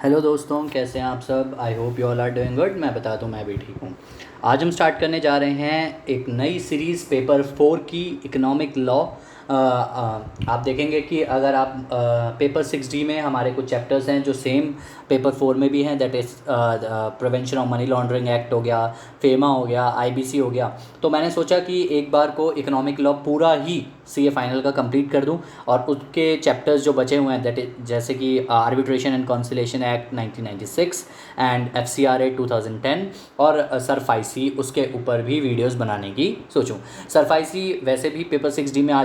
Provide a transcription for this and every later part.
Hello दोस्तों, कैसे हैं आप सब। I hope you all are doing good. मैं बता दूं, मैं भी ठीक हूँ। आज हम स्टार्ट करने जा रहे हैं एक नई सीरीज़ पेपर 4 की इकोनॉमिक लॉ। आप देखेंगे कि अगर आप पेपर 6D में हमारे कुछ चैप्टर्स हैं जो सेम पेपर 4 में भी हैं, that is prevention of money laundering act हो गया, फेमा हो गया, आईबीसी हो गया। तो मैंने सोचा कि एक बार को इकोनॉमिक लॉ पूरा ही सीए फाइनल का कंप्लीट कर दूं और उसके चैप्टर्स जो बचे हुए हैं, दैट इज जैसे कि arbitration and conciliation act 1996 and FCRA 2010 और सरफाइसी, उसके ऊपर भी वीडियोस बनाने की सोचूं। सरफाइसी वैसे भी पेपर 6D में आ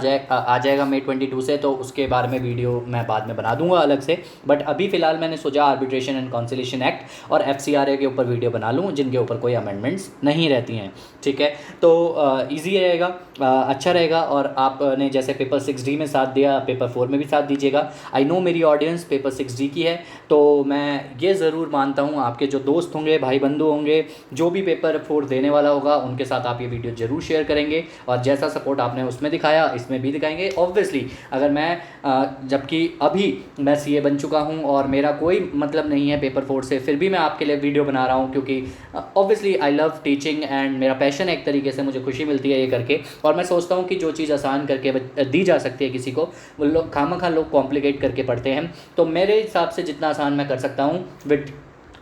जाएगा मई 22 से, तो उसके बारे में वीडियो मैं बाद में बना दूंगा अलग से। बट अभी फ़िलहाल मैंने सोचा आर्बिट्रेशन एंड कॉन्सिलेशन एक्ट और एफसीआरए के ऊपर वीडियो बना लूँ जिनके ऊपर कोई अमेंडमेंट्स नहीं रहती हैं। ठीक है, तो ईजी रहेगा, अच्छा रहेगा। और आपने जैसे पेपर 6D में साथ दिया, पेपर 4 में भी साथ दीजिएगा। आई नो मेरी ऑडियंस पेपर 6D की है, तो मैं ये ज़रूर मानता हूँ आपके जो दोस्त होंगे, भाई बंधु होंगे, जो भी पेपर 4 देने वाला होगा, उनके साथ आप ये वीडियो ज़रूर शेयर करेंगे। और जैसा सपोर्ट आपने उसमें दिखाया इसमें भी दिखाएंगे। ऑब्वियसली अगर मैं जबकि अभी मैं सीए बन चुका हूँ और मेरा कोई मतलब नहीं है पेपर 4 से, फिर भी मैं आपके लिए वीडियो बना रहा हूँ क्योंकि obviously I love teaching and मेरा पैशन है एक तरीके से, मुझे खुशी मिलती है ये करके। और मैं सोचता हूँ कि जो चीज़ आसान करके दी जा सकती है किसी को, वो लोग खामखा लोग कॉम्प्लिकेट करके पढ़ते हैं। तो मेरे हिसाब से जितना आसान मैं कर सकता हूँ,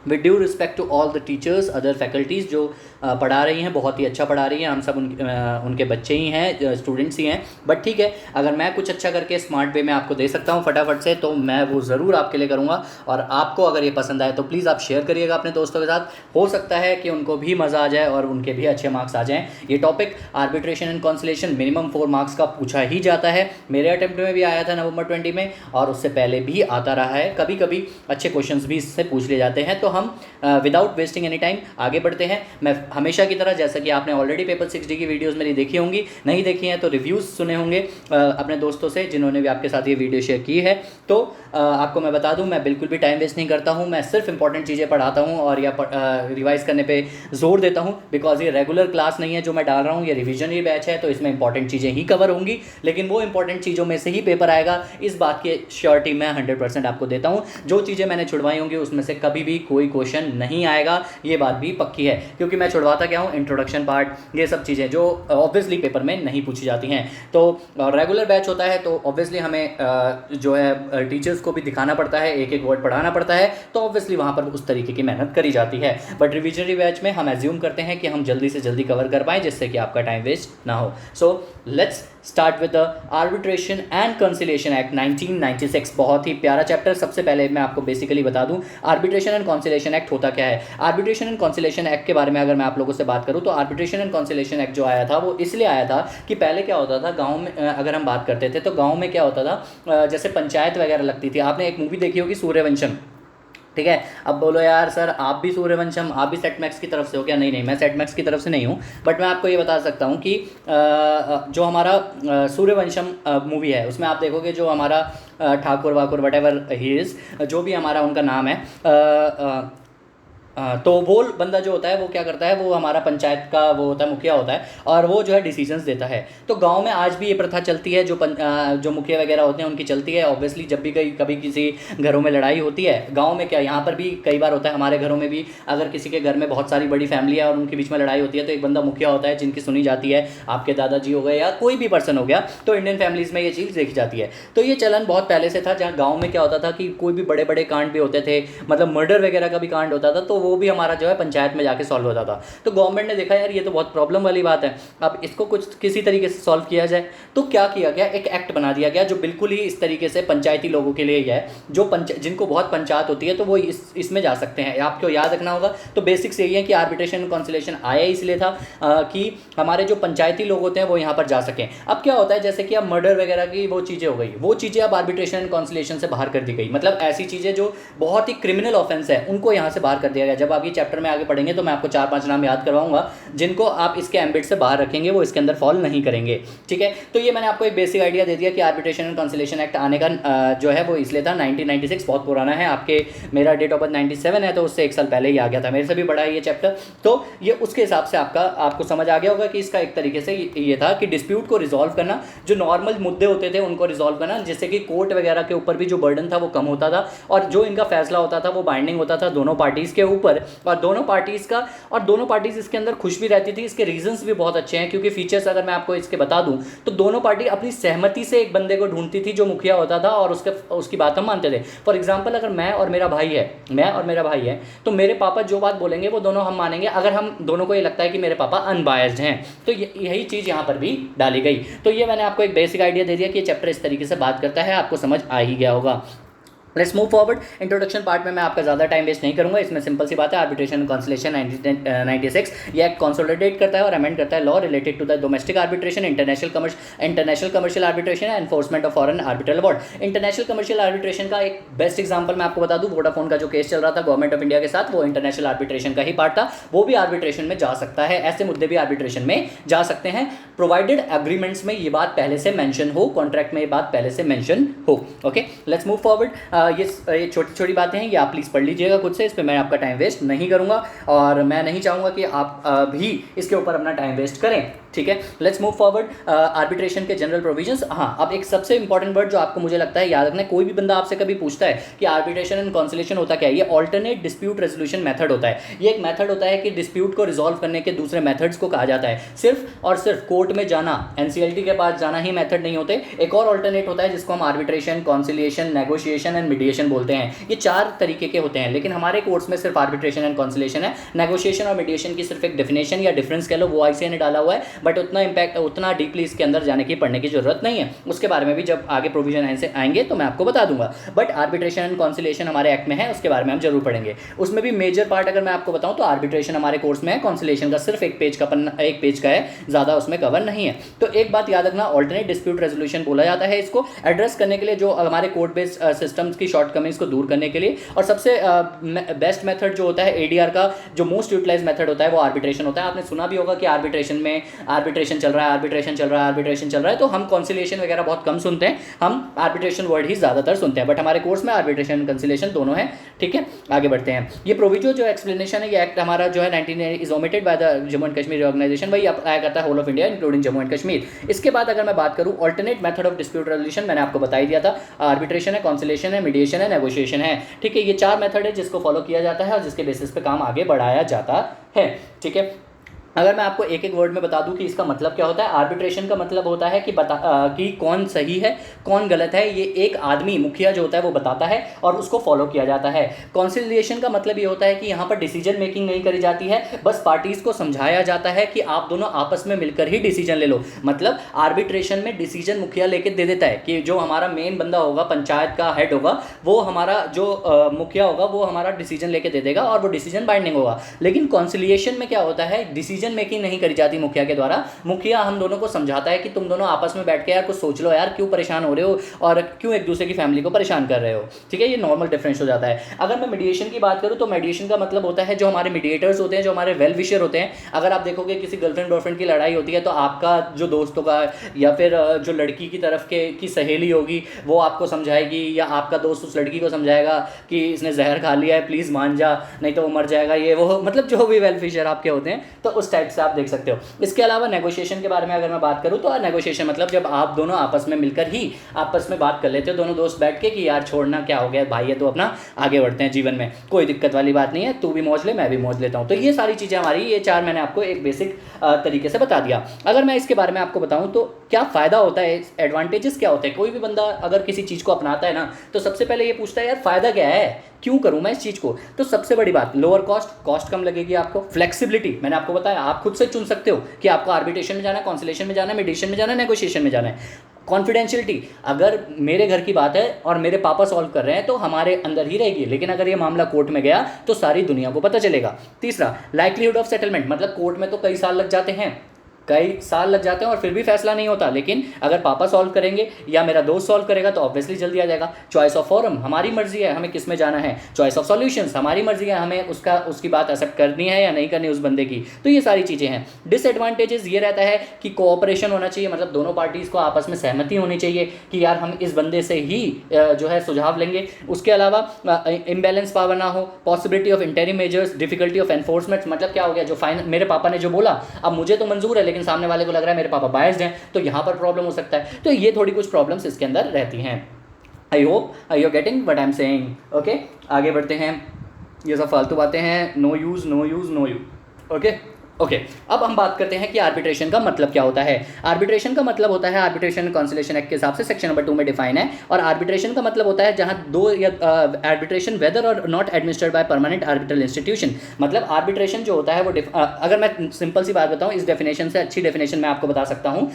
with due respect to all the teachers, other faculties जो पढ़ा रही हैं, बहुत ही अच्छा पढ़ा रही हैं। हम सब उनके बच्चे ही हैं, स्टूडेंट्स ही हैं। बट ठीक है, अगर मैं कुछ अच्छा करके स्मार्ट वे में आपको दे सकता हूँ फटाफट से, तो मैं वो ज़रूर आपके लिए करूँगा। और आपको अगर ये पसंद आए तो प्लीज़ आप शेयर करिएगा अपने दोस्तों के साथ। हो सकता है कि उनको भी मज़ा आ जाए और उनके भी अच्छे मार्क्स आ जाएँ। ये topic arbitration and conciliation minimum 4 marks का पूछा ही जाता है। मेरे अटेम्प्ट में भी आया था नवंबर 20 में, और उससे पहले भी आता रहा है। कभी कभी अच्छे क्वेश्चंस भी इससे पूछ लिए जाते हैं। तो हम विदाउट वेस्टिंग एनी टाइम आगे बढ़ते हैं। मैं हमेशा की तरह, जैसा कि आपने ऑलरेडी पेपर 6D की वीडियोस मेरी देखी होंगी, नहीं देखी हैं तो रिव्यूज़ सुने होंगे अपने दोस्तों से जिन्होंने भी आपके साथ ये वीडियो शेयर की है। तो आपको मैं बता दूं, मैं बिल्कुल भी टाइम वेस्ट नहीं करता हूं। मैं सिर्फ इंपॉर्टेंट चीज़ें पढ़ाता हूं और या रिवाइज करने पे जोर देता हूं, बिकॉज ये रेगुलर क्लास नहीं है जो मैं डाल रहा हूं, ये रिविजनरी बैच है। तो इसमें इंपॉर्टेंट चीज़ें ही कवर होंगी, लेकिन वो इंपॉर्टेंट चीज़ों में से ही पेपर आएगा, इस बात की श्योरिटी मैं 100% आपको देता हूँ। जो चीज़ें मैंने छुड़वाई होंगी उसमें से कभी भी कोई क्वेश्चन नहीं आएगा, ये बात भी पक्की है। क्योंकि मैं छुड़वाता क्या हूँ, इंट्रोडक्शन पार्ट, ये सब चीज़ें जो ऑब्वियसली पेपर में नहीं पूछी जाती हैं। तो रेगुलर बैच होता है, तो ऑब्वियसली हमें जो है टीचर्स को भी दिखाना पड़ता है, एक एक वर्ड पढ़ाना पड़ता है। तो ऑब्वियसली वहाँ पर उस तरीके की मेहनत करी जाती है। बट रिविजनरी बैच में हम एज्यूम करते हैं कि हम जल्दी से जल्दी कवर कर पाएँ, जिससे कि आपका टाइम वेस्ट ना हो। So let's start with the arbitration and conciliation act 1996। बहुत ही प्यारा चैप्टर। सबसे पहले मैं आपको बेसिकली बता दूं, आर्बिट्रेशन एंड कंसिलेशन एक्ट होता क्या है। आर्बिट्रेशन एंड कंसिलेशन एक्ट के बारे में अगर मैं आप लोगों से बात करूं, तो आर्बिट्रेशन एंड कंसिलेशन एक्ट जो आया था वो इसलिए आया था कि पहले क्या होता था गाँव में, अगर हम बात करते थे तो गाँव में क्या होता था, जैसे पंचायत वगैरह लगती थी। आपने एक मूवी देखी होगी सूर्यवंशम, ठीक है। अब बोलो यार सर, आप भी सूर्यवंशम, आप भी सेट मैक्स की तरफ से हो क्या? नहीं नहीं, मैं सेट मैक्स की तरफ से नहीं हूँ। बट मैं आपको ये बता सकता हूँ कि जो हमारा सूर्यवंशम मूवी है, उसमें आप देखोगे जो हमारा ठाकुर वाकुर वट एवर ही इज़, जो भी हमारा उनका नाम है, तो वो बंदा जो होता है वो क्या करता है, वो हमारा पंचायत का वो होता है, मुखिया होता है, और वो जो है डिसीजंस देता है। तो गांव में आज भी ये प्रथा चलती है, जो मुखिया वगैरह होते हैं उनकी चलती है। ऑब्वियसली जब भी कभी किसी घरों में लड़ाई होती है, गांव में क्या, यहाँ पर भी कई बार होता है, हमारे घरों में भी, अगर किसी के घर में बहुत सारी बड़ी फैमिली है और उनके बीच में लड़ाई होती है, तो एक बंदा मुखिया होता है जिनकी सुनी जाती है। आपके दादाजी हो गए या कोई भी पर्सन हो गया, तो इंडियन फैमिलीज़ में ये चीज़ देखी जाती है। तो ये चलन बहुत पहले से था, जहाँ गाँव में क्या होता था कि कोई भी बड़े बड़े कांड भी होते थे, मतलब मर्डर वगैरह का भी कांड होता था, तो वो भी हमारा जो है पंचायत में जाके सॉल्व होता था। तो गवर्नमेंट ने देखा यार ये तो बहुत प्रॉब्लम वाली बात है, अब इसको कुछ किसी तरीके से सॉल्व किया जाए। तो क्या किया गया, एक एक्ट बना दिया गया जो बिल्कुल ही इस तरीके से पंचायती लोगों के लिए ही है, जो जिनको बहुत पंचायत होती है, तो वो इसमें जा सकते हैं। आपको याद रखना होगा, तो बेसिक्स यही है कि आर्बिट्रेशन एंड कंसिलेशन आया इसलिए था कि हमारे जो पंचायती लोग होते हैं वो यहाँ पर जा सकें। अब क्या होता है, जैसे कि अब मर्डर वगैरह की वो चीज़ें हो गई, वो चीज़ें अब आर्बिट्रेशन एंड कंसिलेशन से बाहर कर दी गई। मतलब ऐसी चीज़ें जो बहुत ही क्रिमिनल ऑफेंस है, उनको यहाँ से बाहर कर दिया गया। है। जब आप ये चैप्टर में आगे पढ़ेंगे तो मैं आपको 4-5 नाम याद करवाऊंगा जिनको आप इसके एम्बिट से बाहर रखेंगे, वो इसके अंदर फॉल नहीं करेंगे, ठीक है। तो ये मैंने आपको एक बेसिक आइडिया दे दिया कि आर्बिट्रेशन एंड कंसिलिएशन एक्ट आने का जो है वो इसलिए था 1996, बहुत पुराना है। आपके मेरा डेट ऑफ बर्थ 97 है, तो उससे 1 साल पहले ही आ गया था, मेरे से भी बड़ा है ये चैप्टर। तो ये उसके हिसाब से आपको समझ आ गया होगा कि इसका एक तरीके से ये था कि डिस्प्यूट को रिजॉल्व करना, जो नॉर्मल मुद्दे होते थे उनको रिजॉल्व करना, जिससे कि कोर्ट वगैरह के ऊपर भी जो बर्डन था वो कम होता था, और जो इनका फैसला होता था वो बाइंडिंग होता था दोनों पार्टीज़ के ऊपर, और दोनों पार्टीज़ इसके अंदर खुश भी रहती थी। इसके रीजंस भी बहुत अच्छे हैं, क्योंकि फीचर्स अगर मैं आपको इसके बता दूं तो दोनों पार्टी अपनी सहमति से एक बंदे को ढूंढती थी जो मुखिया होता था, और उसकी बात हम मानते थे। फॉर एग्जाम्पल, अगर मैं और मेरा भाई है तो मेरे पापा जो बात बोलेंगे वो दोनों हम मानेंगे, अगर हम दोनों को ये लगता है कि मेरे पापा अनबायस्ड हैं। तो यही चीज़ यहाँ पर भी डाली गई। तो ये मैंने आपको एक बेसिक आइडिया दे दिया कि ये चैप्टर इस तरीके से बात करता है, आपको समझ आ ही गया होगा। Let's move forward. Introduction part में मैं आपका ज़्यादा टाइम वेस्ट नहीं करूंगा, इसमें सिंपल सी बात है, आर्बिट्रेशन एंड कंसिलिएशन 1996 ये एक्ट कंसोलिडेट करता है और अमेंड करता है law related to the domestic arbitration, international commercial arbitration and enforcement of foreign arbitral award. International commercial arbitration का एक बेस्ट एग्जांपल मैं आपको बता दूं, वोडाफोन का जो केस चल रहा था गवर्नमेंट ऑफ इंडिया के साथ, वो इंटरनेशनल आर्बिट्रेशन का ही पार्ट था, वो भी आर्बिट्रेशन में जा सकता है, ऐसे मुद्दे भी आर्बिट्रेशन में जा सकते हैं, प्रोवाइडेड एग्रीमेंट्स में ये बात पहले से मेंशन हो, कॉन्ट्रैक्ट में ये बात पहले से मेंशन हो। Okay, let's move forward. ये छोटी बातें हैं, ये आप प्लीज़ पढ़ लीजिएगा खुद से, इस पर मैं आपका टाइम वेस्ट नहीं करूंगा, और मैं नहीं चाहूँगा कि आप भी इसके ऊपर अपना टाइम वेस्ट करें, ठीक है। Let's move forward. आर्बिट्रेशन के जनरल प्रोविजंस। हाँ, अब एक सबसे इंपॉर्टेंट वर्ड जो आपको मुझे लगता है याद रखना है, कोई भी बंदा आपसे कभी पूछता है कि आर्बिट्रेशन एंड कंसिलिएशन होता क्या है, ये ऑल्टरनेट डिस्प्यूट रेजोल्यूशन मेथड होता है। ये एक मेथड होता है कि डिस्प्यूट को रिजॉल्व करने के दूसरे मेथड्स को कहा जाता है। सिर्फ और सिर्फ कोर्ट में जाना, एनसीएलटी के पास जाना ही मेथड नहीं होते, एक और ऑल्टरनेट होता है जिसको हम arbitration, conciliation, negotiation and mediation बोलते हैं। ये 4 तरीके के होते हैं, लेकिन हमारे कोर्स में सिर्फ आर्बिट्रेशन एंड कंसिलिएशन है। नेगोशिएशन और मीडिएशन की सिर्फ एक डेफिनेशन या डिफरेंस कह लो, वो आईसीए ने डाला हुआ है, बट उतना डीपली इसके अंदर जाने की पढ़ने की जरूरत नहीं है। उसके बारे में भी जब आगे प्रोविजन आएंगे तो मैं आपको बता दूंगा, बट आर्बिट्रेशन एंड कंसिलिएशन हमारे एक्ट में है, उसके बारे में हम जरूर पढ़ेंगे। उसमें भी मेजर पार्ट अगर मैं आपको बताऊं तो आर्बिट्रेशन हमारे कोर्स में है, कंसिलिएशन का सिर्फ एक पेज का है, ज़्यादा उसमें कवर नहीं है। तो एक बात याद रखना, ऑल्टरनेट डिस्प्यूट रेजोल्यूशन बोला जाता है इसको, एड्रेस करने के लिए जो हमारे कोर्ट बेस्ड सिस्टम्स की शॉर्टकमिंग्स को दूर करने के लिए, और सबसे बेस्ट मेथड जो होता है एडीआर का, जो मोस्ट यूटिलाइज मेथड होता है वो आर्बिट्रेशन होता है। आपने सुना भी होगा कि आर्बिट्रेशन चल रहा है, तो हम कंसिलिएशन वगैरह बहुत कम सुनते हैं, हम आर्बिट्रेशन वर्ड ही ज़्यादातर सुनते हैं, बट हमारे कोर्स में आर्बिट्रेशन कंसिलिएशन दोनों है, ठीक है। आगे बढ़ते हैं। ये प्रोविजो जो एक्सप्लेनेशन है, ये एक्ट हमारा जो है 19 is omitted by the Jammu and Kashmir organisation, वही अप्लाई करता है whole of India including Jammu and Kashmir. इसके बाद अगर मैं बात करूँ alternate method of dispute resolution, मैंने आपको बता ही दिया था, आर्बिट्रेशन है, कंसिलिएशन है, मीडिएशन है, नेगोशिएशन है, ठीक है। ये 4 मेथड है जिसको फॉलो किया जाता है और जिसके बेसिस पे काम आगे बढ़ाया जाता है, ठीक है। अगर मैं आपको एक वर्ड में बता दूं कि इसका मतलब क्या होता है, आर्बिट्रेशन का मतलब होता है कि कौन सही है कौन गलत है, ये एक आदमी, मुखिया जो होता है वो बताता है और उसको फॉलो किया जाता है। कॉन्सिलिएशन का मतलब ये होता है कि यहाँ पर डिसीजन मेकिंग नहीं करी जाती है, बस पार्टीज़ को समझाया जाता है कि आप दोनों आपस में मिलकर ही डिसीजन ले लो। मतलब आर्बिट्रेशन में डिसीजन मुखिया लेके दे देता है कि जो हमारा मेन बंदा होगा, पंचायत का हेड होगा, वो हमारा जो मुखिया होगा वो हमारा डिसीजन लेके दे देगा और वो डिसीजन बाइंडिंग होगा। लेकिन कॉन्सिलिएशन में क्या होता है, डिसीजन मेकिंग नहीं करी जाती मुखिया के द्वारा, मुखिया हम दोनों को समझाता है कि तुम दोनों आपस में बैठ के यार कुछ सोच लो यार, क्यों परेशान हो रहे हो और क्यों एक दूसरे की फैमिली को परेशान कर रहे हो, ठीक है। ये नॉर्मल डिफरेंस हो जाता है। अगर मैं मीडिएशन की बात करूं तो मीडिएशन का मतलब होता है जो हमारे मीडिएटर्स होते हैं, जो हमारे वेल विशर होते हैं। अगर आप देखोगे किसी गर्लफ्रेंड बॉयफ्रेंड की लड़ाई होती है तो आपका जो दोस्त होगा या फिर जो लड़की की तरफ की सहेली होगी वो आपको समझाएगी, या आपका दोस्त उस लड़की को समझाएगा कि इसने जहर खा लिया है, प्लीज़ मान जा नहीं तो वो मर जाएगा, ये वो, मतलब जो भी वेल विशर आपके होते हैं, तो उस टाइप से आप देख सकते हो। इसके अलावा नेगोशिएशन के बारे में अगर मैं बात करूं तो नेगोशिएशन मतलब जब आप दोनों आपस में मिलकर ही आपस में बात कर लेते हो, दोनों दोस्त बैठ के कि यार छोड़ना क्या हो गया भाई, ये तो अपना आगे बढ़ते हैं जीवन में, कोई दिक्कत वाली बात नहीं है, तू भी मौज ले मैं भी मौज लेता हूं। तो ये सारी चीज़ें हमारी, ये 4 मैंने आपको एक बेसिक तरीके से बता दिया। अगर मैं इसके बारे में आपको बताऊं तो क्या फ़ायदा होता है, एडवांटेजेस क्या होते हैं। कोई भी बंदा अगर किसी चीज़ को अपनाता है ना तो सबसे पहले ये पूछता है यार फ़ायदा क्या है, क्यों करूं मैं इस चीज़ को। तो सबसे बड़ी बात लोअर कॉस्ट कम लगेगी आपको। फ्लेक्सिबिलिटी, मैंने आपको बताया आप खुद से चुन सकते हो कि आपको आर्बिट्रेशन में जाना है, कंसिलिएशन में जाना है, मीडिएशन में जाना है, नेगोशिएशन में जाना है। कॉन्फिडेंशियलिटी, अगर मेरे घर की बात है और मेरे पापा सॉल्व कर रहे हैं तो हमारे अंदर ही रहेगी, लेकिन अगर ये मामला कोर्ट में गया तो सारी दुनिया को पता चलेगा। तीसरा, लाइक्लीहुड ऑफ सेटलमेंट, मतलब कोर्ट में तो कई साल लग जाते हैं, कई साल लग जाते हैं और फिर भी फैसला नहीं होता, लेकिन अगर पापा सॉल्व करेंगे या मेरा दोस्त सॉल्व करेगा तो ऑब्वियसली जल्दी आ जाएगा। चॉइस ऑफ फॉरम हमारी मर्जी है हमें किस में जाना है, चॉइस ऑफ सॉल्यूशंस हमारी मर्जी है हमें उसकी बात एक्सेप्ट करनी है या नहीं करनी उस बंदे की। तो ये सारी चीज़ें हैं। डिसएडवांटेजेस ये रहता है कि कोऑपरेशन होना चाहिए, मतलब दोनों पार्टीज़ को आपस में सहमति होनी चाहिए कि यार हम इस बंदे से ही जो है सुझाव लेंगे। उसके अलावा इम्बैलेंस पावर ना हो, possibility of interim measures, difficulty of enforcement. मतलब क्या हो गया, जो फाइनल मेरे पापा ने जो बोला अब मुझे तो मंजूर है लेकिन सामने वाले को लग रहा है मेरे पापा बायस्ड हैं, तो यहाँ पर प्रॉब्लम हो सकता है। तो ये थोड़ी कुछ प्रॉब्लम्स इसके अंदर रहती हैं। I hope you are getting what I am saying. Okay, आगे बढ़ते हैं। ये सब फालतू बातें हैं, no use no use no you. Okay, अब हम बात करते हैं कि आर्बिट्रेशन का मतलब क्या होता है। आर्बिट्रेशन का मतलब होता है, आर्बिट्रेशन कॉन्सिलेशन एक्ट के हिसाब से सेक्शन नंबर 2 में डिफाइन है, और आर्बिट्रेशन का मतलब होता है जहां दो या आर्बिट्रेशन वेदर और not administered by permanent arbitral institution. मतलब आर्बिट्रेशन जो होता है वो अगर मैं सिंपल सी बात बताऊं, इस डेफिनेशन से अच्छी डेफिनेशन मैं आपको बता सकता हूं।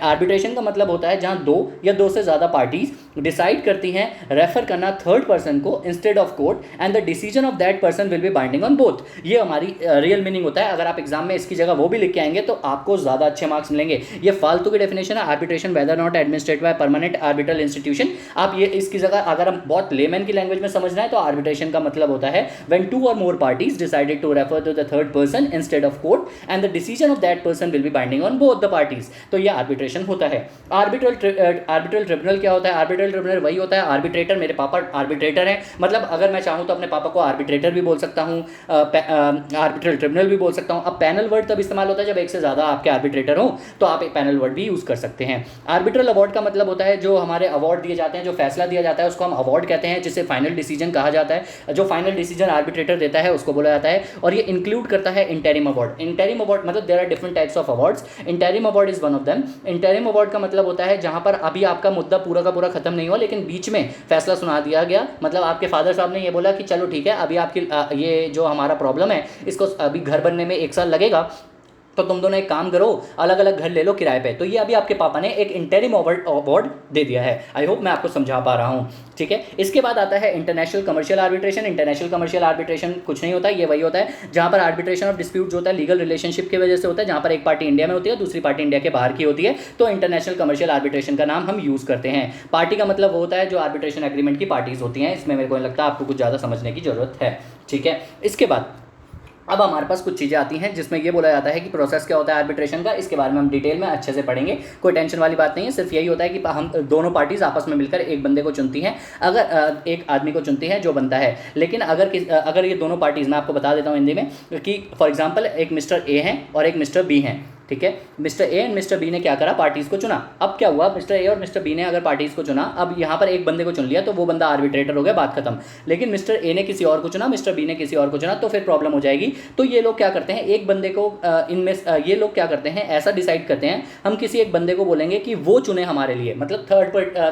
आर्बिट्रेशन का मतलब होता है जहां दो या दो से ज़्यादा पार्टीज डिसाइड करती हैं रेफर करना थर्ड पर्सन को instead of court, and the decision of that person will be binding on both. ये हमारी रियल मीनिंग होता है। अगर आप एग्जाम में इसकी जगह वो भी लिख के आएंगे तो आपको ज़्यादा अच्छे मार्क्स मिलेंगे। ये फालतू की डेफिनेशन है, arbitration whether not administered by permanent arbitral institution. आप ये इसकी जगह अगर हम बहुत लेमैन की लैंग्वेज में समझना है तो आर्बिट्रेशन का मतलब होता है व्हेन टू और more parties decided to refer to the third person instead of court and the decision of that person will be binding on both the parties. तो ये आर्बिट्रेशन होता है। आर्बिट्रल ट्रिब्यूनल क्या होता है? आर्बिट्रल ट्रिब्यूनल वही होता है, आर्बिट्रेटर, मेरे पापा आर्बिट्रेटर हैं, मतलब अगर मैं चाहूँ तो अपने पापा को आर्बिट्रेटर भी बोल सकता हूँ, आर्बिट्रल ट्रिब्यूनल भी बोल सकता हूँ। अब पैनल वर्ड तब इस्तेमाल होता है जब एक से ज़्यादा आपके आर्बिट्रेटर हो, तो आप एक पैनल वर्ड भी यूज़ कर सकते हैं। आर्बिट्रल अवार्ड का मतलब होता है जो हमारे अवार्ड दिए जाते हैं, जो फैसला दिया जाता है उसको हम अवार्ड कहते हैं, जिसे फाइनल डिसीजन कहा जाता है। जो फाइनल डिसीजन आर्बिट्रेटर देता है उसको बोला जाता है, और ये इंक्लूड करता है इंटरिम अवार्ड। इंटरिम अवार्ड मतलब there are different types of awards, interim award is one of them. Interim award का मतलब होता है जहां पर अभी आपका मुद्दा पूरा का पूरा खत्म नहीं हुआ लेकिन बीच में फैसला सुना दिया गया, मतलब आपके फादर साहब ने ये बोला कि चलो ठीक है अभी आपकी ये जो हमारा प्रॉब्लम है इसको अभी घर बनने में 1 साल लगेगा, तो तुम दोनों एक काम करो, अलग अलग घर ले लो किराए पे। तो ये अभी आपके पापा ने एक इंटरिम अवार्ड दे दिया है। आई होप मैं आपको समझा पा रहा हूँ, ठीक है। इसके बाद आता है international commercial arbitration. International commercial arbitration कुछ नहीं होता, ये वही होता है जहाँ पर आर्बिट्रेशन ऑफ डिस्प्यूट जो होता है लीगल रिलेशनशिप की वजह से होता है, जहाँ पर एक पार्टी इंडिया में होती है दूसरी पार्टी इंडिया के बाहर की होती है, तो इंटरनेशनल कमर्शियल आर्बिट्रेशन का नाम हम यूज़ करते हैं। पार्टी का मतलब वो होता है जो आर्बिट्रेशन एग्रीमेंट की पार्टीज होती हैं। इसमें मेरे को लगता है आपको कुछ ज़्यादा समझने की जरूरत है, ठीक है। इसके बाद अब हमारे पास कुछ चीज़ें आती हैं जिसमें ये बोला जाता है कि प्रोसेस क्या होता है आर्बिट्रेशन का। इसके बारे में हम डिटेल में अच्छे से पढ़ेंगे, कोई टेंशन वाली बात नहीं है। सिर्फ यही होता है कि हम दोनों पार्टीज आपस में मिलकर एक बंदे को चुनती हैं, अगर एक आदमी को चुनती हैं जो बनता है। लेकिन अगर ये दोनों पार्टीज, मैं आपको बता देता हूँ हिंदी में कि फॉर एग्जाम्पल एक मिस्टर ए हैं और एक मिस्टर बी हैं, ठीक है। Mister A and mister B ने क्या करा, पार्टीज़ को चुना। अब क्या हुआ, मिस्टर ए और मिस्टर बी ने अगर पार्टीज़ को चुना, अब यहाँ पर एक बंदे को चुन लिया तो वो बंदा आर्बिट्रेटर हो गया, बात खत्म। लेकिन मिस्टर ए ने किसी और को चुना, मिस्टर बी ने किसी और को चुना, तो फिर प्रॉब्लम हो जाएगी। तो ये लोग क्या करते हैं, एक बंदे को इनमें ये लोग क्या करते हैं, ऐसा डिसाइड करते हैं, हम किसी एक बंदे को बोलेंगे कि वो चुने हमारे लिए, मतलब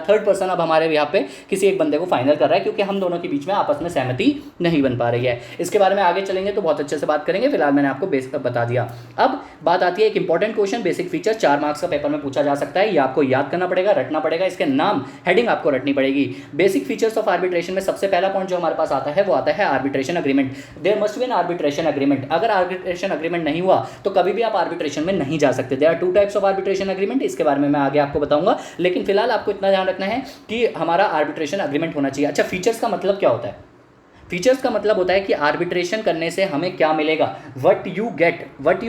थर्ड पर्सन अब हमारे यहाँ पे किसी एक बंदे को फाइनल कर रहा है, क्योंकि हम दोनों के बीच में आपस में सहमति नहीं बन पा रही है। इसके बारे में आगे चलेंगे तो बहुत अच्छे से बात करेंगे, फिलहाल मैंने आपको बता दिया। अब बात आती है एक important question, basic feature 4 marks का पेपर में पूछा जा सकता है। ये आपको याद करना पड़ेगा, रटना पड़ेगा, इसके नाम हेडिंग आपको रटनी पड़ेगी। बेसिक फीचर्स ऑफ आर्बिट्रेशन में सबसे पहला पॉइंट जो हमारे पास आता है वो आता है arbitration agreement. There must be an arbitration agreement. अगर आर्बिट्रेशन एग्रीमेंट नहीं हुआ तो कभी भी आप आर्बिट्रेशन में नहीं जा सकते। There are 2 types of arbitration agreement, इसके बारे में मैं आगे आपको बताऊंगा, लेकिन फिलहाल आपको इतना ध्यान रखना है कि हमारा आर्बिट्रेशन एग्रीमेंट होना चाहिए। अच्छा, फीचर्स का मतलब क्या होता है? फीचर्स का मतलब होता है कि आर्बिट्रेशन करने से हमें क्या मिलेगा, what you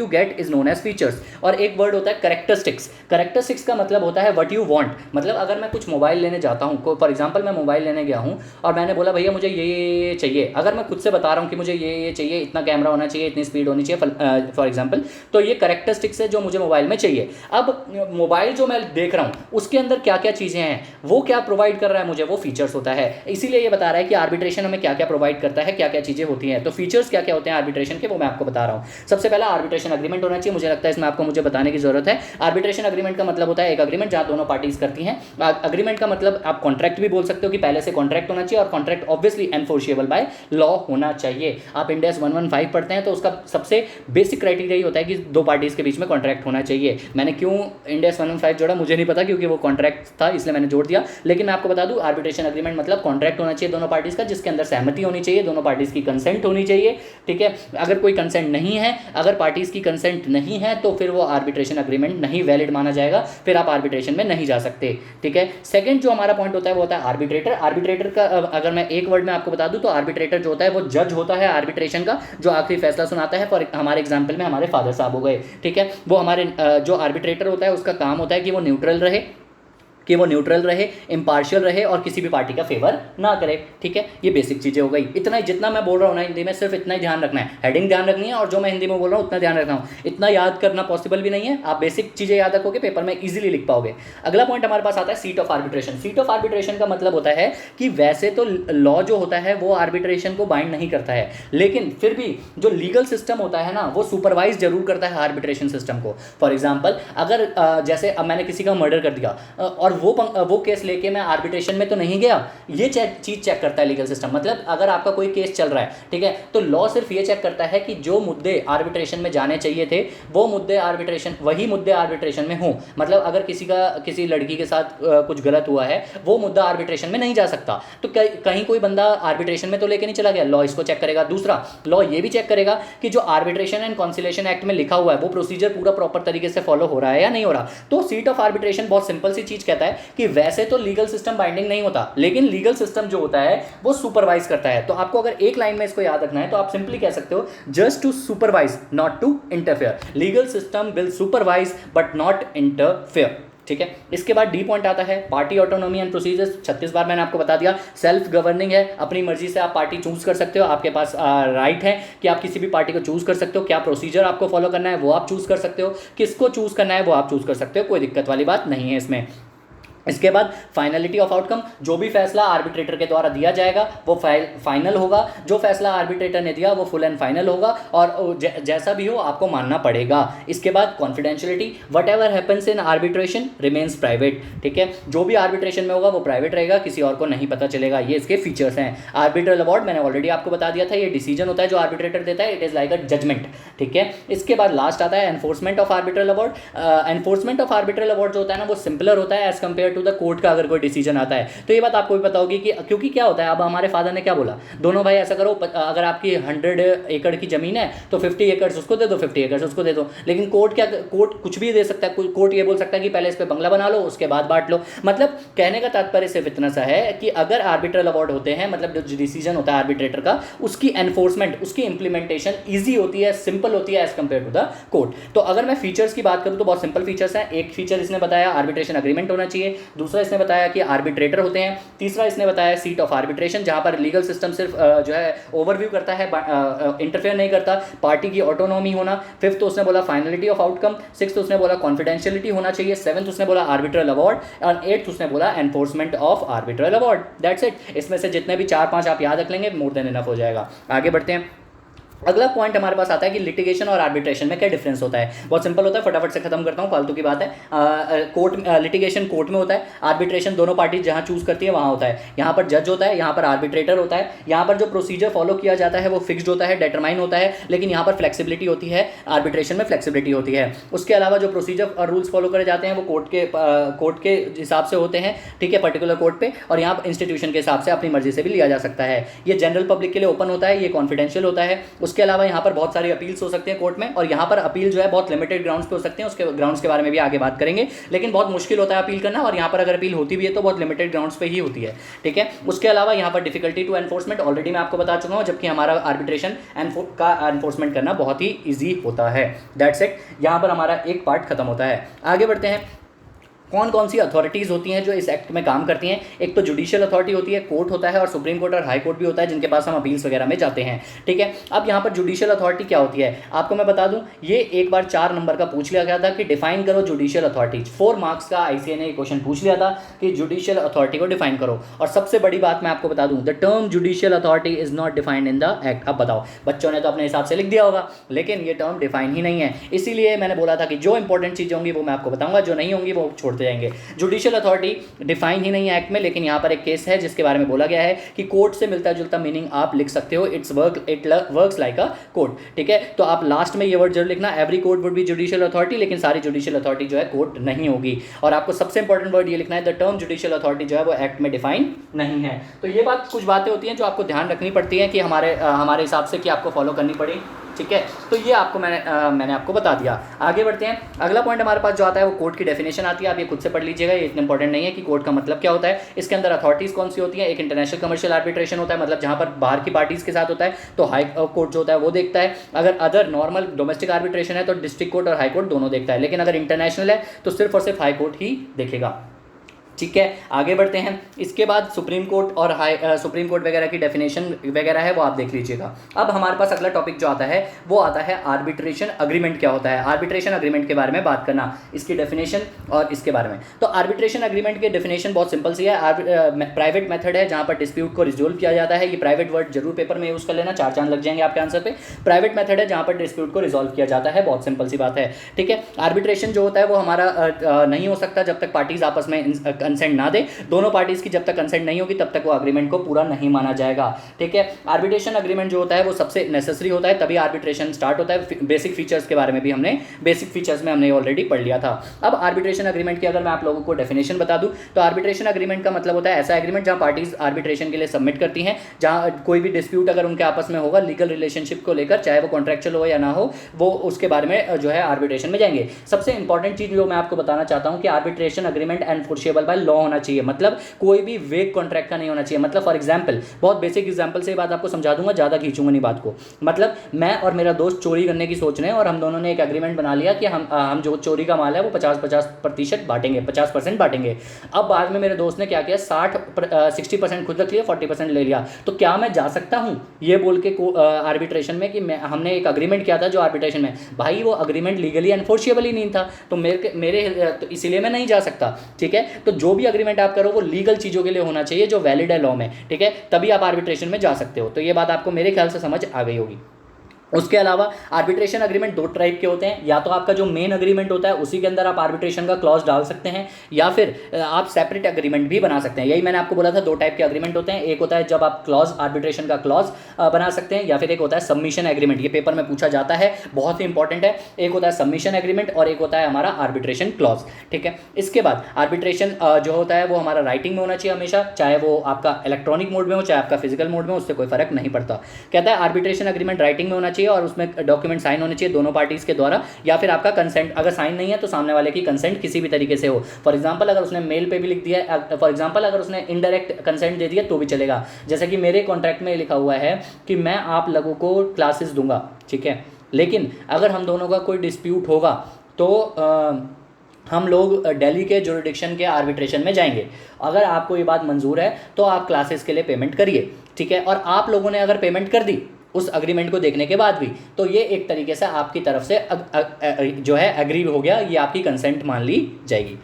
get is known as features. और एक वर्ड होता है करेक्टरिस्टिक्स। करेक्टरिस्टिक्स का मतलब होता है वट यू वांट। मतलब अगर मैं कुछ मोबाइल लेने जाता हूँ, फॉर एग्जांपल मैं मोबाइल लेने गया हूँ और मैंने बोला भैया मुझे ये चाहिए, अगर मैं खुद से बता रहा हूँ कि मुझे ये चाहिए, इतना कैमरा होना चाहिए, इतनी स्पीड होनी चाहिए फॉर एग्जाम्पल, तो ये करेक्टरिस्टिक्स है जो मुझे मोबाइल में चाहिए। अब मोबाइल जो मैं देख रहा हूँ उसके अंदर क्या क्या चीज़ें हैं, वो क्या प्रोवाइड कर रहा है मुझे, वो फीचर्स होता है। इसीलिए ये बता रहा है कि आर्बिट्रेशन हमें क्या क्या प्रोवाइड करता है, क्या क्या चीजें होती हैं। तो फीचर्स क्या क्या होते हैं आर्बिट्रेशन के, वो मैं आपको बता रहा हूं। सबसे पहला आर्बिट्रेशन एग्रीमेंट होना चाहिए। मुझे लगता है इसमें आपको मुझे बताने की जरूरत है। आर्बिट्रेशन एग्रीमेंट का मतलब होता है एक एग्रीमेंट जहां दोनों पार्टीज करती हैं। एग्रीमेंट का मतलब आप कॉन्ट्रैक्ट भी बोल सकते हो कि पहले से कॉन्ट्रैक्ट होना चाहिए, और contract obviously enforceable by law होना चाहिए। आप इंडिया 115 पढ़ते हैं तो उसका सबसे बेसिक क्राइटेरिया ही होता है कि दो पार्टीज के बीच में कॉन्ट्रैक्ट होना चाहिए। मैंने क्यों इंडिया 115 जोड़ा मुझे नहीं पता, क्योंकि वो कॉन्ट्रैक्ट था इसलिए मैंने जोड़ दिया, लेकिन मैं आपको बता दूं आर्बिट्रेशन एग्रीमेंट मतलब कॉन्ट्रैक्ट होना चाहिए दोनों पार्टीज का, जिसके अंदर सहमति होनी होनी चाहिए, दोनों पार्टीज़ की कंसेंट होनी चाहिए, ठीक है। अगर कोई कंसेंट नहीं है, अगर पार्टीज़ की कंसेंट नहीं है तो फिर वो आर्बिट्रेशन अग्रीमेंट नहीं वैलिड माना जाएगा, फिर आप आर्बिट्रेशन में नहीं जा सकते, ठीक है। सेकंड जो हमारा पॉइंट होता है वो होता है आर्बिट्रेटर। आर्बिट्रेटर का अगर मैं एक वर्ड में आपको बता दूं तो आर्बिट्रेटर जो होता है वो जज होता है आर्बिट्रेशन का, जो आखिरी फैसला सुनाता है। फॉर हमारे एग्जाम्पल में हमारे फादर साहब हो गए, ठीक है। वो हमारे जो आर्बिट्रेटर होता है उसका काम होता है कि वो न्यूट्रल रहे, इम्पार्शियल रहे और किसी भी पार्टी का फेवर ना करे, ठीक है। ये बेसिक चीज़ें हो गई। इतना ही जितना मैं बोल रहा हूँ ना हिंदी में, सिर्फ इतना ही ध्यान रखना है, हेडिंग ध्यान रखनी है, और जो मैं हिंदी में बोल रहा हूँ उतना ध्यान रखना हूँ। इतना याद करना पॉसिबल भी नहीं है, आप बेसिक चीज़ें याद रखोगे पेपर में ईजिली लिख पाओगे। अगला पॉइंट हमारे पास आता है seat of arbitration. Seat of arbitration का मतलब होता है कि वैसे तो लॉ जो होता है वो आर्बिट्रेशन को बाइंड नहीं करता है, लेकिन फिर भी जो लीगल सिस्टम होता है ना वो सुपरवाइज जरूर करता है आर्बिट्रेशन सिस्टम को। फॉर एग्जाम्पल, अगर जैसे अब मैंने किसी का मर्डर कर दिया और वो केस लेके मैं आर्बिट्रेशन में तो नहीं गया, ये चीज चेक करता है लीगल सिस्टम। मतलब अगर आपका कोई केस चल रहा है, ठीक है, तो लॉ सिर्फ ये चेक करता है कि जो मुद्दे आर्बिट्रेशन में जाने चाहिए थे वो मुद्दे आर्बिट्रेशन में हों। मतलब अगर किसी लड़की के साथ कुछ गलत हुआ है, वो मुद्दा आर्बिट्रेशन में नहीं जा सकता, तो कहीं कोई बंदा आर्बिट्रेशन में तो लेके नहीं चला गया, लॉ इसको चेक करेगा। दूसरा, लॉ ये भी चेक करेगा कि जो आर्बिट्रेशन एंड कॉन्सिलेशन एक्ट में लिखा हुआ है वो प्रोसीजर पूरा प्रॉपर तरीके से फॉलो हो रहा है या नहीं हो रहा। तो सीट ऑफ आर्बिट्रेशन बहुत सिंपल सी चीज कहता है कि वैसे तो लीगल सिस्टम बाइंडिंग नहीं होता, लेकिन लीगल सिस्टम जो होता है वो सुपरवाइज करता है। तो आपको अगर एक लाइन में इसको याद रखना है तो आप सिंपली कह सकते हो, just to supervise not to interfere. Legal system will supervise but not interfere, ठीक है। इसके बाद डी पॉइंट आता है पार्टी ऑटोनॉमी एंड प्रोसीजर्स। 36 बार मैंने आपको बता दिया, सेल्फ गवर्निंग है, अपनी मर्जी से आप पार्टी चूज कर सकते हो, आपके पास राइट है कि आप किसी भी पार्टी को चूज कर सकते हो। क्या प्रोसीजर आपको फॉलो करना है वो आप चूज कर सकते हो, किसको चूज करना है वो आप चूज कर सकते हो, कोई दिक्कत वाली बात नहीं है इसमें। इसके बाद फाइनलिटी ऑफ आउटकम, जो भी फैसला आर्बिट्रेटर के द्वारा दिया जाएगा वो फाइनल होगा। जो फैसला आर्बिट्रेटर ने दिया वो फुल एंड फाइनल होगा और जैसा भी हो आपको मानना पड़ेगा। इसके बाद confidentiality, what ever happens in arbitration remains private, ठीक है। जो भी आर्बिट्रेशन में होगा वो प्राइवेट रहेगा, किसी और को नहीं पता चलेगा। ये इसके फीचर्स हैं। आर्बिट्रल अवार्ड मैंने ऑलरेडी आपको बता दिया था, ये डिसीजन होता है जो आर्बिट्रेटर देता है, it is like a judgement, ठीक है। इसके बाद लास्ट आता है enforcement of arbitral award. Enforcement of arbitral award जो होता है ना वो सिंपलर होता है as compare to the court का अगर कोई डिसीजन आता है। तो ये बात आपको भी पता होगी कि क्योंकि क्या होता है, अब हमारे फादर ने क्या बोला, दोनों भाई ऐसा करो, अगर आपकी 100 एकड़ की जमीन है तो 50 एकड़ उसको दे दो, 50 एकड़ उसको दे दो। लेकिन कोर्ट कुछ भी दे सकता है, कोर्ट ये बोल सकता है कि पहले इस पे बंगला बना लो उसके बाद बांट लो। मतलब कहने का तात्पर्य सिर्फ इतना सा है कि अगर आर्बिट्रल अवार्ड होते हैं, मतलब जो डिसीजन होता है आर्बिट्रेटर का, उसकी एनफोर्समेंट, उसकी इंप्लीमेंटेशन ईजी होती है, सिंपल होती है as compare to the court. तो अगर मैं फीचर्स की बात करूं तो बहुत सिंपल फीचर्स हैं। एक फीचर इसने बताया आर्बिट्रेशन अग्रीमेंट होना चाहिए, दूसरा इसने बताया कि आर्बिट्रेटर होते हैं, तीसरा इसने बताया सीट ऑफ आर्बिट्रेशन जहां पर लीगल सिस्टम सिर्फ जो है ओवरव्यू करता है, इंटरफेयर नहीं करता, पार्टी की ऑटोनॉमी होना। फिफ्थ उसने बोला फाइनलिटी ऑफ आउटकम, सिक्स्थ उसने बोला कॉन्फिडेंशियलिटी होना चाहिए, सेवंथ उसने बोला आर्बिट्रल अवार्ड और एट्थ उसने बोला enforcement of arbitral award. That's it. इसमें से जितने भी 4-5 आप याद रख लेंगे मोर देन इनफ हो जाएगा। आगे बढ़ते हैं। अगला पॉइंट हमारे पास आता है कि लिटिगेशन और आर्बिट्रेशन में क्या डिफरेंस होता है। बहुत सिंपल होता है, फटाफट से खत्म करता हूँ, फालतू की बात है। लिटिगेशन कोर्ट में होता है, आर्बिट्रेशन दोनों पार्टी जहाँ चूज करती है वहाँ होता है। यहाँ पर जज होता है, यहाँ पर आर्बिट्रेटर होता है। यहाँ पर जो प्रोसीजर फॉलो किया जाता है वो फिक्स्ड होता है, डिटरमाइन होता है, लेकिन यहाँ पर फ्लेक्सिबिलिटी होती है, आर्बिट्रेशन में फ्लेक्सिबिलिटी होती है। उसके अलावा जो प्रोसीजर और रूल्स फॉलो करे जाते हैं वो कोर्ट के हिसाब से होते हैं, ठीक है, पर्टिकुलर कोर्ट पे, और यहाँ इंस्टीट्यूशन के हिसाब से अपनी मर्जी से भी लिया जा सकता है। ये जनरल पब्लिक के लिए ओपन होता है, ये कॉन्फिडेंशियल होता है। उसके अलावा यहाँ पर बहुत सारी अपील्स हो सकते हैं कोर्ट में, और यहाँ पर अपील जो है बहुत लिमिटेड ग्राउंड्स पे हो सकते हैं, उसके ग्राउंड्स के बारे में भी आगे बात करेंगे, लेकिन बहुत मुश्किल होता है अपील करना, और यहाँ पर अगर अपील होती भी है तो बहुत लिमिटेड ग्राउंड्स पे ही होती है, ठीक है। उसके अलावा यहाँ पर डिफिकल्टी टू एनफोर्समेंट ऑलरेडी मैं आपको बता चुका हूँ, जबकि हमारा आर्बिट्रेशन का एनफोर्समेंट करना बहुत ही ईजी होता है। That's it. यहाँ पर हमारा एक पार्ट खत्म होता है। आगे बढ़ते हैं। कौन कौन सी अथॉरिटीज़ होती हैं जो इस एक्ट में काम करती हैं। एक तो जुडिशियल अथॉरिटी होती है, कोर्ट होता है, और सुप्रीम कोर्ट और हाई कोर्ट भी होता है जिनके पास हम अपील्स वगैरह में जाते हैं, ठीक है। अब यहाँ पर जुडिशियल अथॉरिटी क्या होती है आपको मैं बता दूं, ये एक बार 4 नंबर का पूछ लिया गया था कि डिफाइन करो जुडिशियल अथॉरिटी। 4 मार्क्स का आईसीए ने क्वेश्चन पूछ लिया था कि जुडिशियल अथॉरिटी को डिफाइन करो। और सबसे बड़ी बात मैं आपको बता दूं, the term judicial authority is not defined in the act. अब बताओ, बच्चों ने तो अपने हिसाब से लिख दिया होगा, लेकिन ये टर्म डिफाइन ही नहीं है। इसीलिए मैंने बोला था कि जो इंपॉर्टेंट चीज़ें होंगी वो मैं आपको बताऊंगा, जो नहीं होंगी वो छोड़ते जाएंगे। जुडिशियल अथॉरिटी डिफाइन ही नहीं है एक्ट में, लेकिन यहाँ पर एक केस है जिसके बारे में बोला गया है कि कोर्ट से मिलता जुलता मीनिंग आप लिख सकते हो, it works like a court. ठीक है, तो आप लास्ट में ये वर्ड जरूर लिखना, every court would be judicial authority, लेकिन सारी जुडिशियल अथॉरिटी जो है कोर्ट नहीं होगी। और आपको सबसे इंपॉर्टेंट वर्ड ये लिखना है, द टर्म जुडिशियल अथॉरिटी जो है वो एक्ट में डिफाइन नहीं है। तो ये बात, कुछ बातें होती हैं जो आपको ध्यान रखनी पड़ती हैं कि हमारे हिसाब से कि आपको फॉलो करनी पड़ी। ठीक है, तो ये आपको मैंने आपको बता दिया। आगे बढ़ते हैं, अगला पॉइंट हमारे पास जो आता है वो कोर्ट की डेफिनेशन आती है। आप ये खुद से पढ़ लीजिएगा, ये इतना इंपॉर्टेंट नहीं है कि कोर्ट का मतलब क्या होता है। इसके अंदर अथॉरिटीज़ कौन सी होती हैं, एक इंटरनेशनल कमर्शियल आर्बिट्रेशन होता है, मतलब जहाँ पर बाहर की पार्टीज़ के साथ होता है तो हाई कोर्ट जो होता है वो देखता है। अगर अदर नॉर्मल डोमेस्टिक आर्बिट्रेशन है तो डिस्ट्रिक्ट कोर्ट और हाई कोर्ट दोनों देखता है, लेकिन अगर इंटरनेशनल है तो सिर्फ और सिर्फ हाई कोर्ट ही देखेगा। ठीक है, आगे बढ़ते हैं। इसके बाद सुप्रीम कोर्ट और सुप्रीम कोर्ट वगैरह की डेफिनेशन वगैरह है वो आप देख लीजिएगा। अब हमारे पास अगला टॉपिक जो आता है वो आता है आर्बिट्रेशन अग्रीमेंट क्या होता है। आर्बिट्रेशन अग्रीमेंट के बारे में बात करना, इसकी डेफिनेशन और इसके बारे में। तो आर्बिट्रेशन अग्रीमेंट की डेफिनेशन बहुत सिंपल सी है। प्राइवेट मेथड है जहाँ पर डिस्प्यूट को रिजोल्व किया जाता है। ये प्राइवेट वर्ड जरूर पेपर में यूज़ कर लेना, 4 चांद लग जाएंगे आपके आंसर पे। प्राइवेट मेथड है जहाँ पर डिस्प्यूट को रिजोल्व किया जाता है, बहुत सिंपल सी बात है। ठीक है, आर्बिट्रेशन जो होता है वो हमारा नहीं हो सकता जब तक पार्टीज आपस में कंसेंट ना दे। दोनों पार्टीज की जब तक कंसेंट नहीं होगी तब तक वो अग्रीमेंट को पूरा नहीं माना जाएगा। ठीक है, आर्बिट्रेशन अग्रीमेंट जो होता है वो सबसे नेसेसरी होता है, तभी आर्बिट्रेशन स्टार्ट होता है। बेसिक फीचर्स के बारे में भी हमने ऑलरेडी पढ़ लिया था। अब आर्बिट्रेशन अग्रीमेंट की अगर मैं आप लोगों को डेफिनेशन बता दूं तो आर्बिट्रेशन अग्रीमेंट का मतलब होता है ऐसा एग्रीमेंट जहां पार्टीज आर्बिट्रेशन के लिए सबमिट करती हैं, जहां कोई भी डिस्प्यूट अगर उनके आपस में होगा लीगल रिलेशनशिप को लेकर, चाहे वो कॉन्ट्रेक्चुअल हो या ना हो, वो उसके बारे में जो है आर्बिट्रेशन में जाएंगे। सबसे इंपॉर्टेंट चीज जो मैं आपको बताना चाहता हूं कि arbitration agreement enforceable by law होना चाहिए, मतलब कोई भी वेग कॉन्ट्रैक्ट का नहीं होना चाहिए। मतलब फॉर एग्जांपल, बहुत बेसिक एग्जांपल से बात आपको समझा दूंगा, ज़्यादा खींचूंगा नहीं बात को। मतलब मैं और मेरा दोस्त चोरी करने की सोच रहे हैं और हम दोनों ने एक एग्रीमेंट बना लिया कि हम जो चोरी का माल है वो 50% बांटेंगे, 50% बांटेंगे। अब बाद में मेरे दोस्त ने क्या किया, 60% खुद रख लिया, 40% ले लिया। तो क्या मैं जा सकता हूँ ये बोल के आर्बिट्रेशन में कि हमने एक अग्रीमेंट किया था जो आर्बिट्रेशन में, भाई वो अग्रीमेंट लीगली एनफोर्सेबल ही नहीं था, तो तो इसीलिए मैं नहीं जा सकता। ठीक है, तो जो भी अग्रीमेंट आप करो वो लीगल चीज़ों के लिए होना चाहिए जो वैलिड है लॉ में। ठीक है, तभी आप आर्बिट्रेशन में जा सकते हो। तो ये बात आपको मेरे ख्याल से समझ आ गई होगी। उसके अलावा आर्बिट्रेशन अग्रीमेंट 2 टाइप के होते हैं, या तो आपका जो मेन अग्रीमेंट होता है उसी के अंदर आप आर्बिट्रेशन का क्लॉज डाल सकते हैं, या फिर आप सेपरेट अग्रीमेंट भी बना सकते हैं। यही मैंने आपको बोला था, 2 टाइप के अग्रीमेंट होते हैं। एक होता है जब आप क्लॉज आर्बिट्रेशन का क्लॉज बना सकते हैं, या फिर एक होता है सबमिशन एग्रीमेंट। ये पेपर में पूछा जाता है, बहुत ही इंपॉर्टेंट है। एक होता है सबमिशन एग्रीमेंट और एक होता है हमारा आर्बिट्रेशन क्लॉज। ठीक है, इसके बाद आर्बिट्रेशन जो होता है वो हमारा राइटिंग में होना चाहिए हमेशा, चाहे वो आपका इलेक्ट्रॉनिक मोड में हो चाहे आपका फिजिकल मोड में हो, उससे कोई फर्क नहीं पड़ता। कहता है आर्बिट्रेशन अग्रीमेंट राइटिंग में होना चाहिए और उसमें डॉक्यूमेंट साइन होने चाहिए दोनों पार्टीज के द्वारा, या फिर आपका कंसेंट, अगर साइन नहीं है तो सामने वाले की कंसेंट किसी भी तरीके से हो। फॉर एग्जांपल अगर उसने मेल पे भी लिख दिया, फॉर एग्जांपल अगर उसने इनडायरेक्ट कंसेंट दे दिया तो भी चलेगा। जैसे कि मेरे कॉन्ट्रैक्ट में लिखा हुआ है कि मैं आप लोगों को क्लासेस दूंगा, ठीक है, लेकिन अगर हम दोनों का कोई डिस्प्यूट होगा तो हम लोग दिल्ली के जुरिडिक्शन के आर्बिट्रेशन में जाएंगे। अगर आपको ये बात मंजूर है तो आप क्लासेस के लिए पेमेंट करिए। ठीक है, और आप लोगों ने अगर पेमेंट कर दी उस अग्रीमेंट को देखने के बाद भी, तो ये एक तरीके से आपकी तरफ से जो है एग्री हो गया, ये आपकी कंसेंट मान ली जाएगी।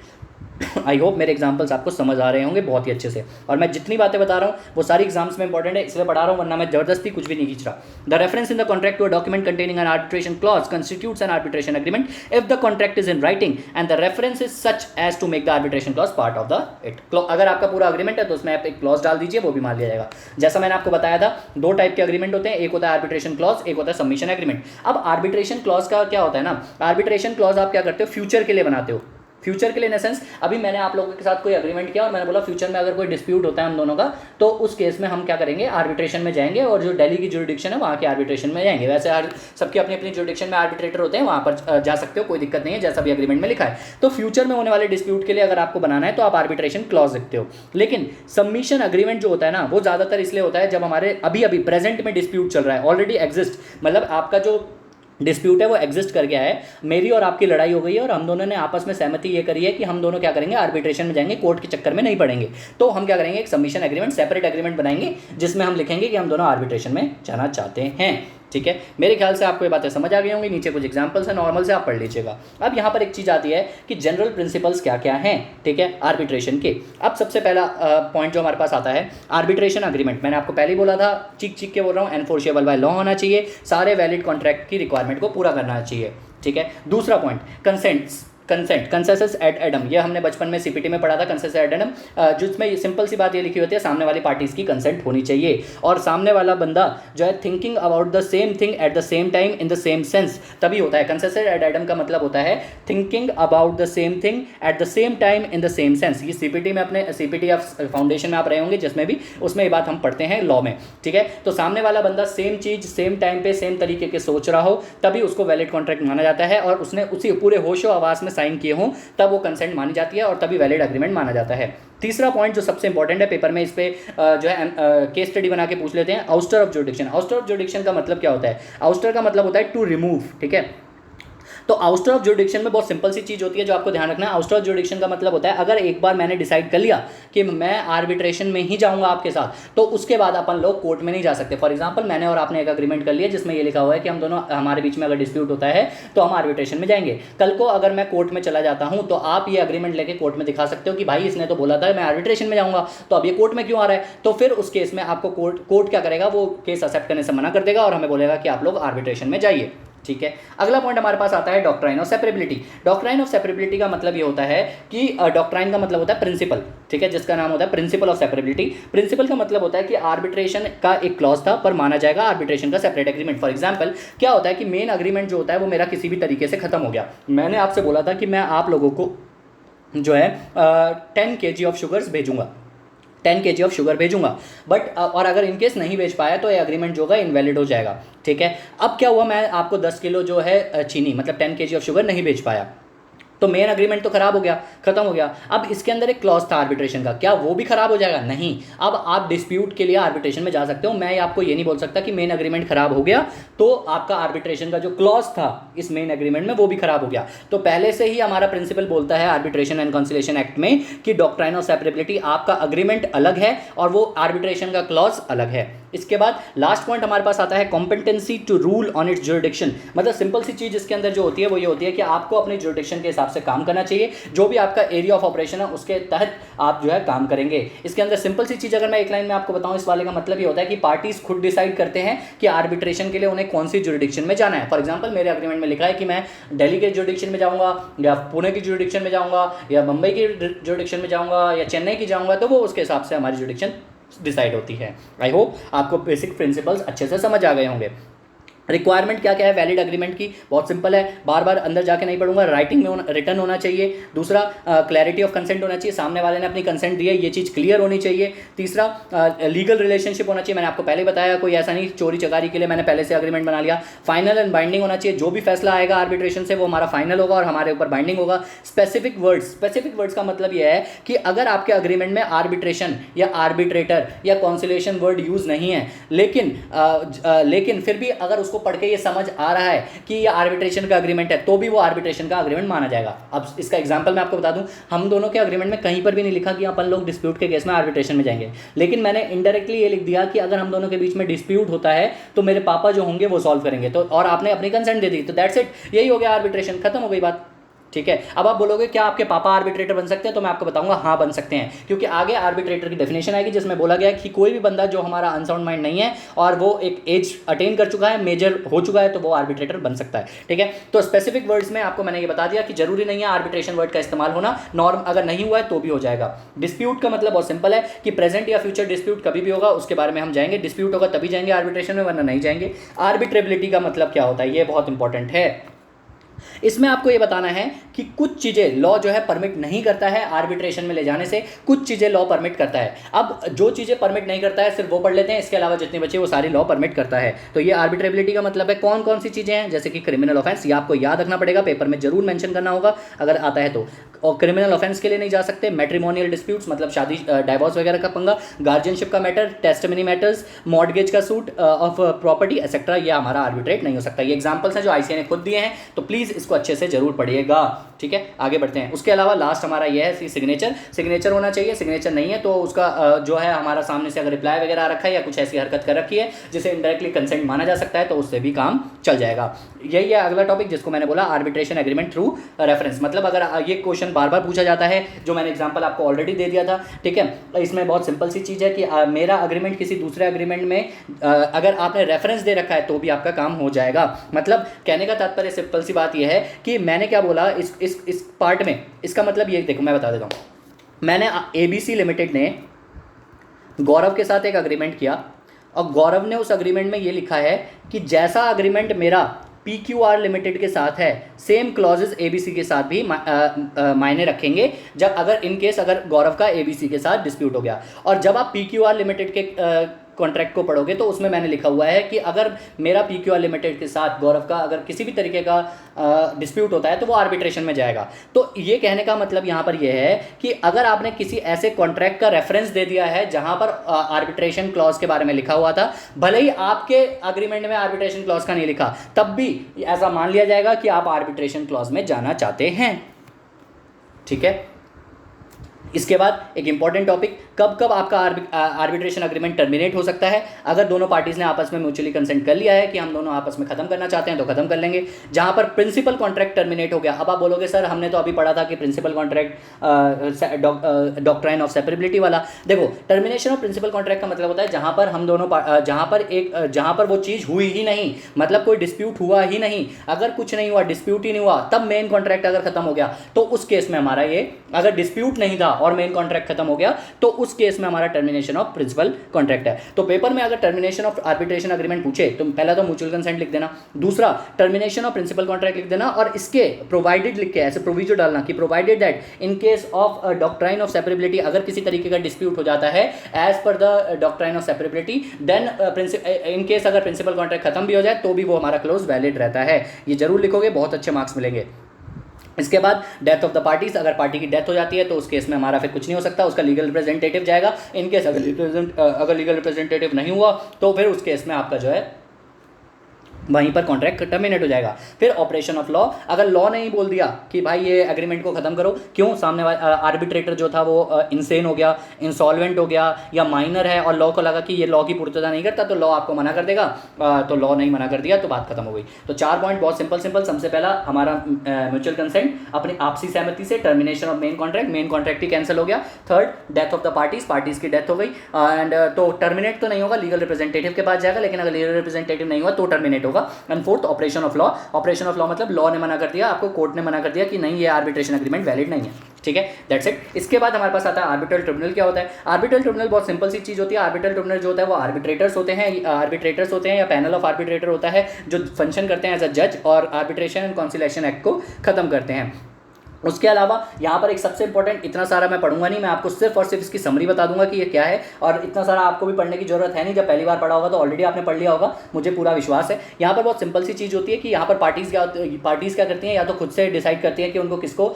आई होप मेरे एग्जाम्पल्स आपको समझ आ रहे होंगे बहुत ही अच्छे से, और मैं जितनी बातें बता रहा हूँ वो सारी एग्जाम्स में इंपॉर्टेंट है, इसलिए पढ़ा रहा हूँ, वरना मैं जबरदस्ती कुछ भी नहीं खींच रहा। The reference in the contract to a document containing an arbitration clause constitutes an arbitration agreement if the contract is in writing and the reference is such as to make the arbitration clause part of the it. अगर आपका पूरा agreement है तो उसमें आप एक clause डाल दीजिए, वो भी मान लिया जाएगा। जैसा मैंने आपको बताया था, 2 टाइप के अग्रीमेंट होते हैं, एक होता है आर्बिट्रेशन क्लॉज, एक होता है सबमिशन एग्रीमेंट। अब आर्बिट्रेशन क्लॉज का क्या होता है ना, आर्बिट्रेशन क्लॉज आप क्या करते हो, फ्यूचर के लिए बनाते हो। फ्यूचर के लिए इन सेंस, अभी मैंने आप लोगों के साथ कोई अग्रीमेंट किया और मैंने बोला फ्यूचर में अगर कोई डिस्प्यूट होता है हम दोनों का, तो उस केस में हम क्या करेंगे, आर्बिट्रेशन में जाएंगे, और जो दिल्ली की जुरिडिक्शन है वहाँ के आर्बिट्रेशन में जाएंगे। वैसे हर सबकी अपनी अपनी जुरिडिक्शन में आर्बिट्रेटर होते हैं, वहाँ पर जा सकते हो, कोई दिक्कत नहीं है, जैसा भी अग्रीमेंट में लिखा है। तो फ्यूचर में होने वाले डिस्प्यूट के लिए अगर आपको बनाना है तो आप आर्बिट्रेशन क्लॉज लिखते हो। लेकिन सबमिशन अग्रीमेंट जो होता है ना, वो ज़्यादातर इसलिए होता है जब हमारे अभी प्रेजेंट में डिस्प्यूट चल रहा है, ऑलरेडी एग्जिस्ट, मतलब आपका जो डिस्प्यूट है वो एग्जिस्ट कर गया है, मेरी और आपकी लड़ाई हो गई है और हम दोनों ने आपस में सहमति ये करी है कि हम दोनों क्या करेंगे, आर्बिट्रेशन में जाएंगे, कोर्ट के चक्कर में नहीं पड़ेंगे। तो हम क्या करेंगे, एक सबमिशन एग्रीमेंट, सेपरेट एग्रीमेंट बनाएंगे जिसमें हम लिखेंगे कि हम दोनों आर्बिट्रेशन में जाना चाहते हैं। ठीक है, मेरे ख्याल से आपको ये बातें समझ आ गई होंगी। नीचे कुछ एग्जांपल्स हैं, नॉर्मल से आप पढ़ लीजिएगा। अब यहाँ पर एक चीज़ आती है कि जनरल प्रिंसिपल्स क्या क्या हैं, ठीक है, आर्बिट्रेशन के। अब सबसे पहला पॉइंट जो हमारे पास आता है, आर्बिट्रेशन अग्रीमेंट। मैंने आपको पहले ही बोला था, चीख के बोल रहा हूँ, एनफोर्सेबल बाय लॉ होना चाहिए, सारे वैलिड कॉन्ट्रैक्ट की रिक्वायरमेंट को पूरा करना चाहिए। ठीक है, दूसरा point, consents. Consent, consensus ad idem, ये हमने बचपन में सीपीटी में पढ़ा था, कंसेंसस एट एडम, जिसमें सिंपल सी बात ये लिखी होती है सामने वाली पार्टीज की कंसेंट होनी चाहिए और सामने वाला बंदा जो है thinking about the same thing at the same time in the same sense, तभी होता है। कंसेंसस एट एडम का मतलब होता है thinking about the same thing at the same time in the same sense. ये सीपीटी में, अपने सीपीटी या फाउंडेशन में आप रहे होंगे जिसमें भी, उसमें ये बात हम पढ़ते हैं लॉ में, ठीक है। तो सामने वाला बंदा सेम चीज सेम टाइम पे सेम तरीके के सोच रहा हो तभी उसको वैलिड कॉन्ट्रैक्ट माना जाता है, और उसने उसी पूरे होशो आवास में साइन किए हों तब वो कंसेंट मानी जाती है और तभी वैलिड एग्रीमेंट माना जाता है। तीसरा पॉइंट जो सबसे इंपॉर्टेंट है पेपर में, इस पे जो है केस स्टडी बना के पूछ लेते हैं, ouster of jurisdiction. Ouster of jurisdiction का मतलब क्या होता है? आउस्टर का मतलब होता है टू रिमूव, ठीक है। तो आउस्टर ऑफ जुरिडिक्शन में बहुत सिंपल सी चीज होती है जो आपको ध्यान रखना है। आउस्टर ऑफ जुरिडिक्शन का मतलब होता है अगर एक बार मैंने डिसाइड कर लिया कि मैं आर्बिट्रेशन में ही जाऊंगा आपके साथ, तो उसके बाद अपन लोग कोर्ट में नहीं जा सकते। फॉर एग्जांपल, मैंने और आपने एक एग्रीमेंट कर लिया जिसमें ये लिखा हुआ है कि हम दोनों, हमारे बीच में अगर डिस्प्यूट होता है तो हम आर्बिट्रेशन में जाएंगे। कल को अगर मैं कोर्ट में चला जाता हूं तो आप ये एग्रीमेंट लेके कोर्ट में दिखा सकते हो कि भाई इसने तो बोला था मैं आर्बिट्रेशन में जाऊंगा, तो अब ये कोर्ट में क्यों आ रहा है? तो फिर उस केस में आपको कोर्ट क्या करेगा, वो केस एक्सेप्ट करने से मना कर देगा और हमें बोलेगा कि आप लोग आर्बिट्रेशन में जाइए, ठीक है। अगला पॉइंट हमारे पास आता है डॉक्ट्राइन ऑफ सेपरेबिलिटी। डॉक्ट्राइन ऑफ सेपरेबिलिटी का मतलब ये होता है कि डॉक्ट्राइन का मतलब होता है प्रिंसिपल, ठीक है, जिसका नाम होता है प्रिंसिपल ऑफ सेपरेबिलिटी। प्रिंसिपल का मतलब होता है कि आर्बिट्रेशन का एक क्लॉज था पर माना जाएगा आर्बिट्रेशन का सेपरेट एग्रीमेंट। फॉर एग्जांपल, क्या होता है कि मेन एग्रीमेंट जो होता है वो मेरा किसी भी तरीके से खत्म हो गया। मैंने आपसे बोला था कि मैं आप लोगों को जो है 10 kg ऑफ शुगर्स भेजूंगा, 10 kg ऑफ शुगर भेजूंगा, बट और अगर इनकेस नहीं भेज पाया तो ये एग्रीमेंट जो होगा इनवैलिड हो जाएगा, ठीक है। अब क्या हुआ, मैं आपको 10 किलो जो है चीनी, मतलब 10 kg ऑफ शुगर नहीं भेज पाया, तो मेन एग्रीमेंट तो खराब हो गया, खत्म हो गया। अब इसके अंदर एक क्लॉज था आर्बिट्रेशन का, क्या वो भी खराब हो जाएगा? नहीं। अब आप डिस्प्यूट के लिए आर्बिट्रेशन में जा सकते हो। मैं आपको ये नहीं बोल सकता कि मेन एग्रीमेंट खराब हो गया तो आपका आर्बिट्रेशन का जो क्लॉज था इस मेन एग्रीमेंट में वो भी खराब हो गया। तो पहले से ही हमारा प्रिंसिपल बोलता है आर्बिट्रेशन एंड कंसिलिएशन एक्ट में कि डॉक्ट्राइन ऑफ सेपरेबिलिटी, आपका एग्रीमेंट अलग है और वो आर्बिट्रेशन का क्लॉज अलग है। इसके बाद लास्ट पॉइंट हमारे पास आता है competency to rule on its jurisdiction. मतलब सिंपल सी चीज इसके अंदर जो होती है वो ये होती है कि आपको अपने जुरिडिक्शन के हिसाब से काम करना चाहिए, जो भी आपका एरिया ऑफ ऑपरेशन है उसके तहत आप जो है काम करेंगे। इसके अंदर सिंपल सी चीज अगर मैं एक लाइन में आपको बताऊं, इस वाले का मतलब ये होता है कि पार्टीज खुद डिसाइड करते हैं कि आर्बिट्रेशन के लिए उन्हें कौन सी जुरिडिक्शन में जाना है। फॉर एग्जांपल, मेरे एग्रीमेंट में लिखा है कि मैं दिल्ली के जुरिडिक्शन में जाऊंगा या पुणे की जुरिडिक्शन में जाऊंगा या मुंबई की जुरिडिक्शन में जाऊंगा या चेन्नई की जाऊंगा, तो वो उसके हिसाब से हमारी जुरिडिक्शन डिसाइड होती है। आई होप आपको बेसिक प्रिंसिपल्स अच्छे से समझ आ गए होंगे। रिक्वायरमेंट क्या क्या है वैलिड एग्रीमेंट की? बहुत सिंपल है, बार बार अंदर जाके नहीं पढ़ूंगा। राइटिंग में रिटर्न होना चाहिए। दूसरा, क्लैरिटी ऑफ कंसेंट होना चाहिए, सामने वाले ने अपनी कंसेंट दी है, ये चीज़ क्लियर होनी चाहिए। तीसरा, लीगल रिलेशनशिप होना चाहिए। मैंने आपको पहले बताया, कोई ऐसा नहीं चोरी चकारी के लिए मैंने पहले से एग्रीमेंट बना लिया। फाइनल एंड बाइंडिंग होना चाहिए, जो भी फैसला आएगा आर्बिट्रेशन से वो हमारा फाइनल होगा और हमारे ऊपर बाइंडिंग होगा। स्पेसिफिक वर्ड्स का मतलब यह है कि अगर आपके एग्रीमेंट में आर्बिट्रेशन या आर्बिट्रेटर या कॉन्सिलिएशन वर्ड यूज नहीं है, लेकिन फिर भी अगर उसको पढ़ के ये समझ आ रहा है कि ये आर्बिट्रेशन का एग्रीमेंट है, तो भी वो आर्बिट्रेशन का एग्रीमेंट माना जाएगा। अब इसका एग्जांपल मैं आपको बता दूं, हम दोनों के एग्रीमेंट में कहीं पर भी नहीं लिखा कि अपन लोग डिस्प्यूट के केस में आर्बिट्रेशन में जाएंगे, लेकिन मैंने इनडायरेक्टली ये लिख दिया कि अगर हम दोनों के बीच में डिस्प्यूट होता है तो मेरे पापा जो होंगे वो सॉल्व करेंगे, तो और आपने अपनी कंसेंट दे दी, तो दैट्स इट, यही हो गया आर्बिट्रेशन, खत्म हो गई बात, ठीक है। अब आप बोलोगे क्या आपके पापा आर्बिट्रेटर बन सकते हैं? तो मैं आपको बताऊंगा हाँ बन सकते हैं, क्योंकि आगे आर्बिट्रेटर की डेफिनेशन आएगी जिसमें बोला गया है कि कोई भी बंदा जो हमारा अनसाउंड माइंड नहीं है और वो एक एज अटेन कर चुका है, मेजर हो चुका है, तो वो आर्बिट्रेटर बन सकता है, ठीक है। तो स्पेसिफिक वर्ड्स में आपको मैंने ये बता दिया कि जरूरी नहीं है आर्बिट्रेशन वर्ड का इस्तेमाल होना, नॉर्म अगर नहीं हुआ है तो भी हो जाएगा। डिस्प्यूट का मतलब बहुत सिंपल है कि प्रेजेंट या फ्यूचर डिस्प्यूट कभी भी होगा, उसके बारे में हम जाएंगे, डिस्प्यूट होगा तभी जाएंगे आर्बिट्रेशन में, वरना नहीं जाएंगे। आर्बिट्रेबिलिटी का मतलब क्या होता है, ये बहुत इंपॉर्टेंट है। इसमें आपको ये बताना है कि कुछ चीजें लॉ जो है परमिट नहीं करता है आर्बिट्रेशन में ले जाने से, कुछ चीजें लॉ परमिट करता है। अब जो चीजें परमिट नहीं करता है सिर्फ वो पढ़ लेते हैं, इसके अलावा जितनी बची वो सारी लॉ परमिट करता है। तो ये आर्बिट्रेबिलिटी का मतलब है कौन कौन सी चीजें हैं, जैसे कि क्रिमिनल ऑफेंस, ये आपको याद रखना पड़ेगा, पेपर में जरूर मेंशन करना होगा अगर आता है तो। और क्रिमिनल ऑफेंस के लिए नहीं जा सकते, मैट्रिमोनियल डिस्प्यूट्स मतलब शादी डाइवोर्स वगैरह का पंगा, गार्जियनशिप का मैटर, टेस्टिमनी मैटर्स, मॉर्गेज का सूट ऑफ प्रॉपर्टी एक्सेट्रा, ये हमारा आर्बिट्रेट नहीं हो सकता। ये एग्जांपल्स हैं जो आईसीए ने खुद दिए हैं, तो प्लीज इसको अच्छे से जरूर पढ़िएगा, ठीक है। आगे बढ़ते हैं। उसके अलावा लास्ट हमारा यह है सिग्नेचर होना चाहिए। सिग्नेचर नहीं है तो उसका जो है हमारा सामने से अगर रिप्लाई वगैरह आ रखा है या कुछ ऐसी हरकत कर रखी है जिसे इनडायरेक्टली कंसेंट माना जा सकता है, तो उससे भी काम चल जाएगा। यही है अगला टॉपिक जिसको मैंने बोला आर्बिट्रेशन एग्रीमेंट थ्रू रेफरेंस। मतलब अगर ये क्वेश्चन बार बार पूछा जाता है, जो मैंने एग्जांपल आपको ऑलरेडी दे दिया था, ठीक है। इसमें बहुत सिंपल सी चीज़ है कि मेरा अग्रीमेंट किसी दूसरे अग्रीमेंट में अगर आपने रेफरेंस दे रखा है तो भी आपका काम हो जाएगा। मतलब कहने का तात्पर्य सिंपल सी बात बात यह है कि मैंने क्या बोला इस पार्ट में, इसका मतलब ये देखो मैं बता देता हूँ। मैंने ABC लिमिटेड ने गौरव के साथ एक अग्रीमेंट किया और गौरव ने उस अग्रीमेंट में ये लिखा है कि जैसा अग्रीमेंट मेरा PQR लिमिटेड के साथ है सेम क्लॉजेस ABC के साथ भी मायने रखेंगे जब अगर इन केस अगर गौरव का ABC के साथ डिस्प्यूट हो गया। और जब आप PQR लिमिटेड के कॉन्ट्रैक्ट को पढ़ोगे तो उसमें मैंने लिखा हुआ है कि अगर मेरा PQR लिमिटेड के साथ गौरव का अगर किसी भी तरीके का डिस्प्यूट होता है तो वो आर्बिट्रेशन में जाएगा। तो ये कहने का मतलब यहाँ पर ये है कि अगर आपने किसी ऐसे कॉन्ट्रैक्ट का रेफरेंस दे दिया है जहाँ पर आर्बिट्रेशन क्लॉज के बारे में लिखा हुआ था, भले ही आपके अग्रीमेंट में आर्बिट्रेशन क्लॉज का नहीं लिखा, तब भी ऐसा मान लिया जाएगा कि आप आर्बिट्रेशन क्लॉज में जाना चाहते हैं। ठीक है, इसके बाद एक इंपॉर्टेंट टॉपिक, कब कब आपका आर्बिट्रेशन अग्रीमेंट टर्मिनेट हो सकता है। अगर दोनों पार्टीज ने आपस में म्यूचुअली कंसेंट कर लिया है कि हम दोनों आपस में खत्म करना चाहते हैं तो खत्म कर लेंगे। जहां पर प्रिंसिपल कॉन्ट्रैक्ट टर्मिनेट हो गया, अब आप बोलोगे सर हमने तो अभी पढ़ा था कि प्रिंसिपल कॉन्ट्रैक्ट डॉक्ट्राइन ऑफ सेपरेबिलिटी वाला। देखो, टर्मिनेशन ऑफ प्रिंसिपल कॉन्ट्रैक्ट का मतलब होता है जहां पर हम दोनों जहां पर वो चीज़ हुई ही नहीं, मतलब कोई डिस्प्यूट हुआ ही नहीं, अगर कुछ नहीं हुआ, डिस्प्यूट ही नहीं हुआ, तब मेन कॉन्ट्रैक्ट अगर खत्म हो गया तो उस केस में हमारा ये, अगर डिस्प्यूट नहीं था और मेन कॉन्ट्रैक्ट खत्म हो गया तो उस केस में हमारा टर्मिनेशन ऑफ प्रिंसिपल कॉन्ट्रैक्ट है। तो पेपर में अगर टर्मिनेशन ऑफ आर्बिट्रेशन अग्रीमेंट पूछे तो पहला तो म्यूचुअल कंसेंट लिख देना, दूसरा टर्मिनेशन ऑफ प्रिंसिपल कॉन्ट्रैक्ट लिख देना और इसके प्रोवाइडेड लिख के ऐसे प्रोविजो डालना कि provided that in case of doctrine of separability, अगर किसी तरीके का डिस्प्यूट हो जाता है as per the doctrine of separability, then in case अगर प्रिंसिपल कॉन्ट्रैक्ट खत्म भी हो जाए तो भी वो हमारा क्लोज वैलिड रहता है। ये जरूर लिखोगे, बहुत अच्छे मार्क्स मिलेंगे। इसके बाद डेथ ऑफ द पार्टीज, अगर पार्टी की डेथ हो जाती है तो उस केस में हमारा फिर कुछ नहीं हो सकता, उसका लीगल रिप्रेजेंटेटिव जाएगा। इन केस अगर लीगल रिप्रेजेंटेटिव नहीं हुआ तो फिर उस केस में आपका जो है वहीं पर कॉन्ट्रैक्ट टर्मिनेट हो जाएगा। फिर ऑपरेशन ऑफ लॉ, अगर लॉ नहीं बोल दिया कि भाई ये एग्रीमेंट को खत्म करो, क्यों, सामने वाला आर्बिट्रेटर जो था वो इनसेन हो गया, इंसॉल्वेंट हो गया या माइनर है और लॉ को लगा कि ये लॉ की पूर्तता नहीं करता तो लॉ आपको मना कर देगा, तो लॉ नहीं मना कर दिया तो बात खत्म हो गई। तो 4 पॉइंट बहुत सिंपल। सबसे पहला हमारा म्यूचुअल कंसेंट, अपनी आपसी सहमति से termination of main contract he cancel हो गया। Third, death of the parties की डेथ हो गई एंड तो टर्मिनेट तो नहीं होगा, लीगल रिप्रेजेंटेटिव के पास जाएगा, लेकिन अगर लीगल रिप्रेजेंटेटिव नहीं हुआ तो टर्मिनेट होगा। And fourth, operation of law मतलब लॉ ने मना कर दिया, आपको कोर्ट ने मना कर दिया कि नहीं ये आर्बिट्रेशन एग्रीमेंट वैलिड नहीं है। ठीक है, दैट्स इट। इसके बाद हमारे पास आता है आर्बिट्रल ट्रिब्यूनल। क्या होता है आर्बिट्रल ट्रिब्यूनल? बहुत सिंपल सी चीज़ होती है। आर्बिट्रल ट्रिब्यूनल जो होता है वो आर्बिट्रेटर्स होते हैं या पैनल ऑफ आर्बिट्रेटर होता है जो फंक्शन करते हैं एज अ जज और आर्बिट्रेशन एंड कॉन्सिलेशन एक्ट को खत्म करते हैं। उसके अलावा यहाँ पर एक सबसे इंपॉर्टेंट, इतना सारा मैं पढ़ूंगा नहीं, मैं आपको सिर्फ और सिर्फ इसकी समरी बता दूंगा कि ये क्या है, और इतना सारा आपको भी पढ़ने की जरूरत है नहीं, जब पहली बार पढ़ा होगा तो ऑलरेडी आपने पढ़ लिया होगा, मुझे पूरा विश्वास है। यहाँ पर बहुत सिंपल सी चीज़ होती है कि यहाँ पर पार्टीज क्या करती हैं, या तो खुद से डिसाइड करती हैं कि उनको किसको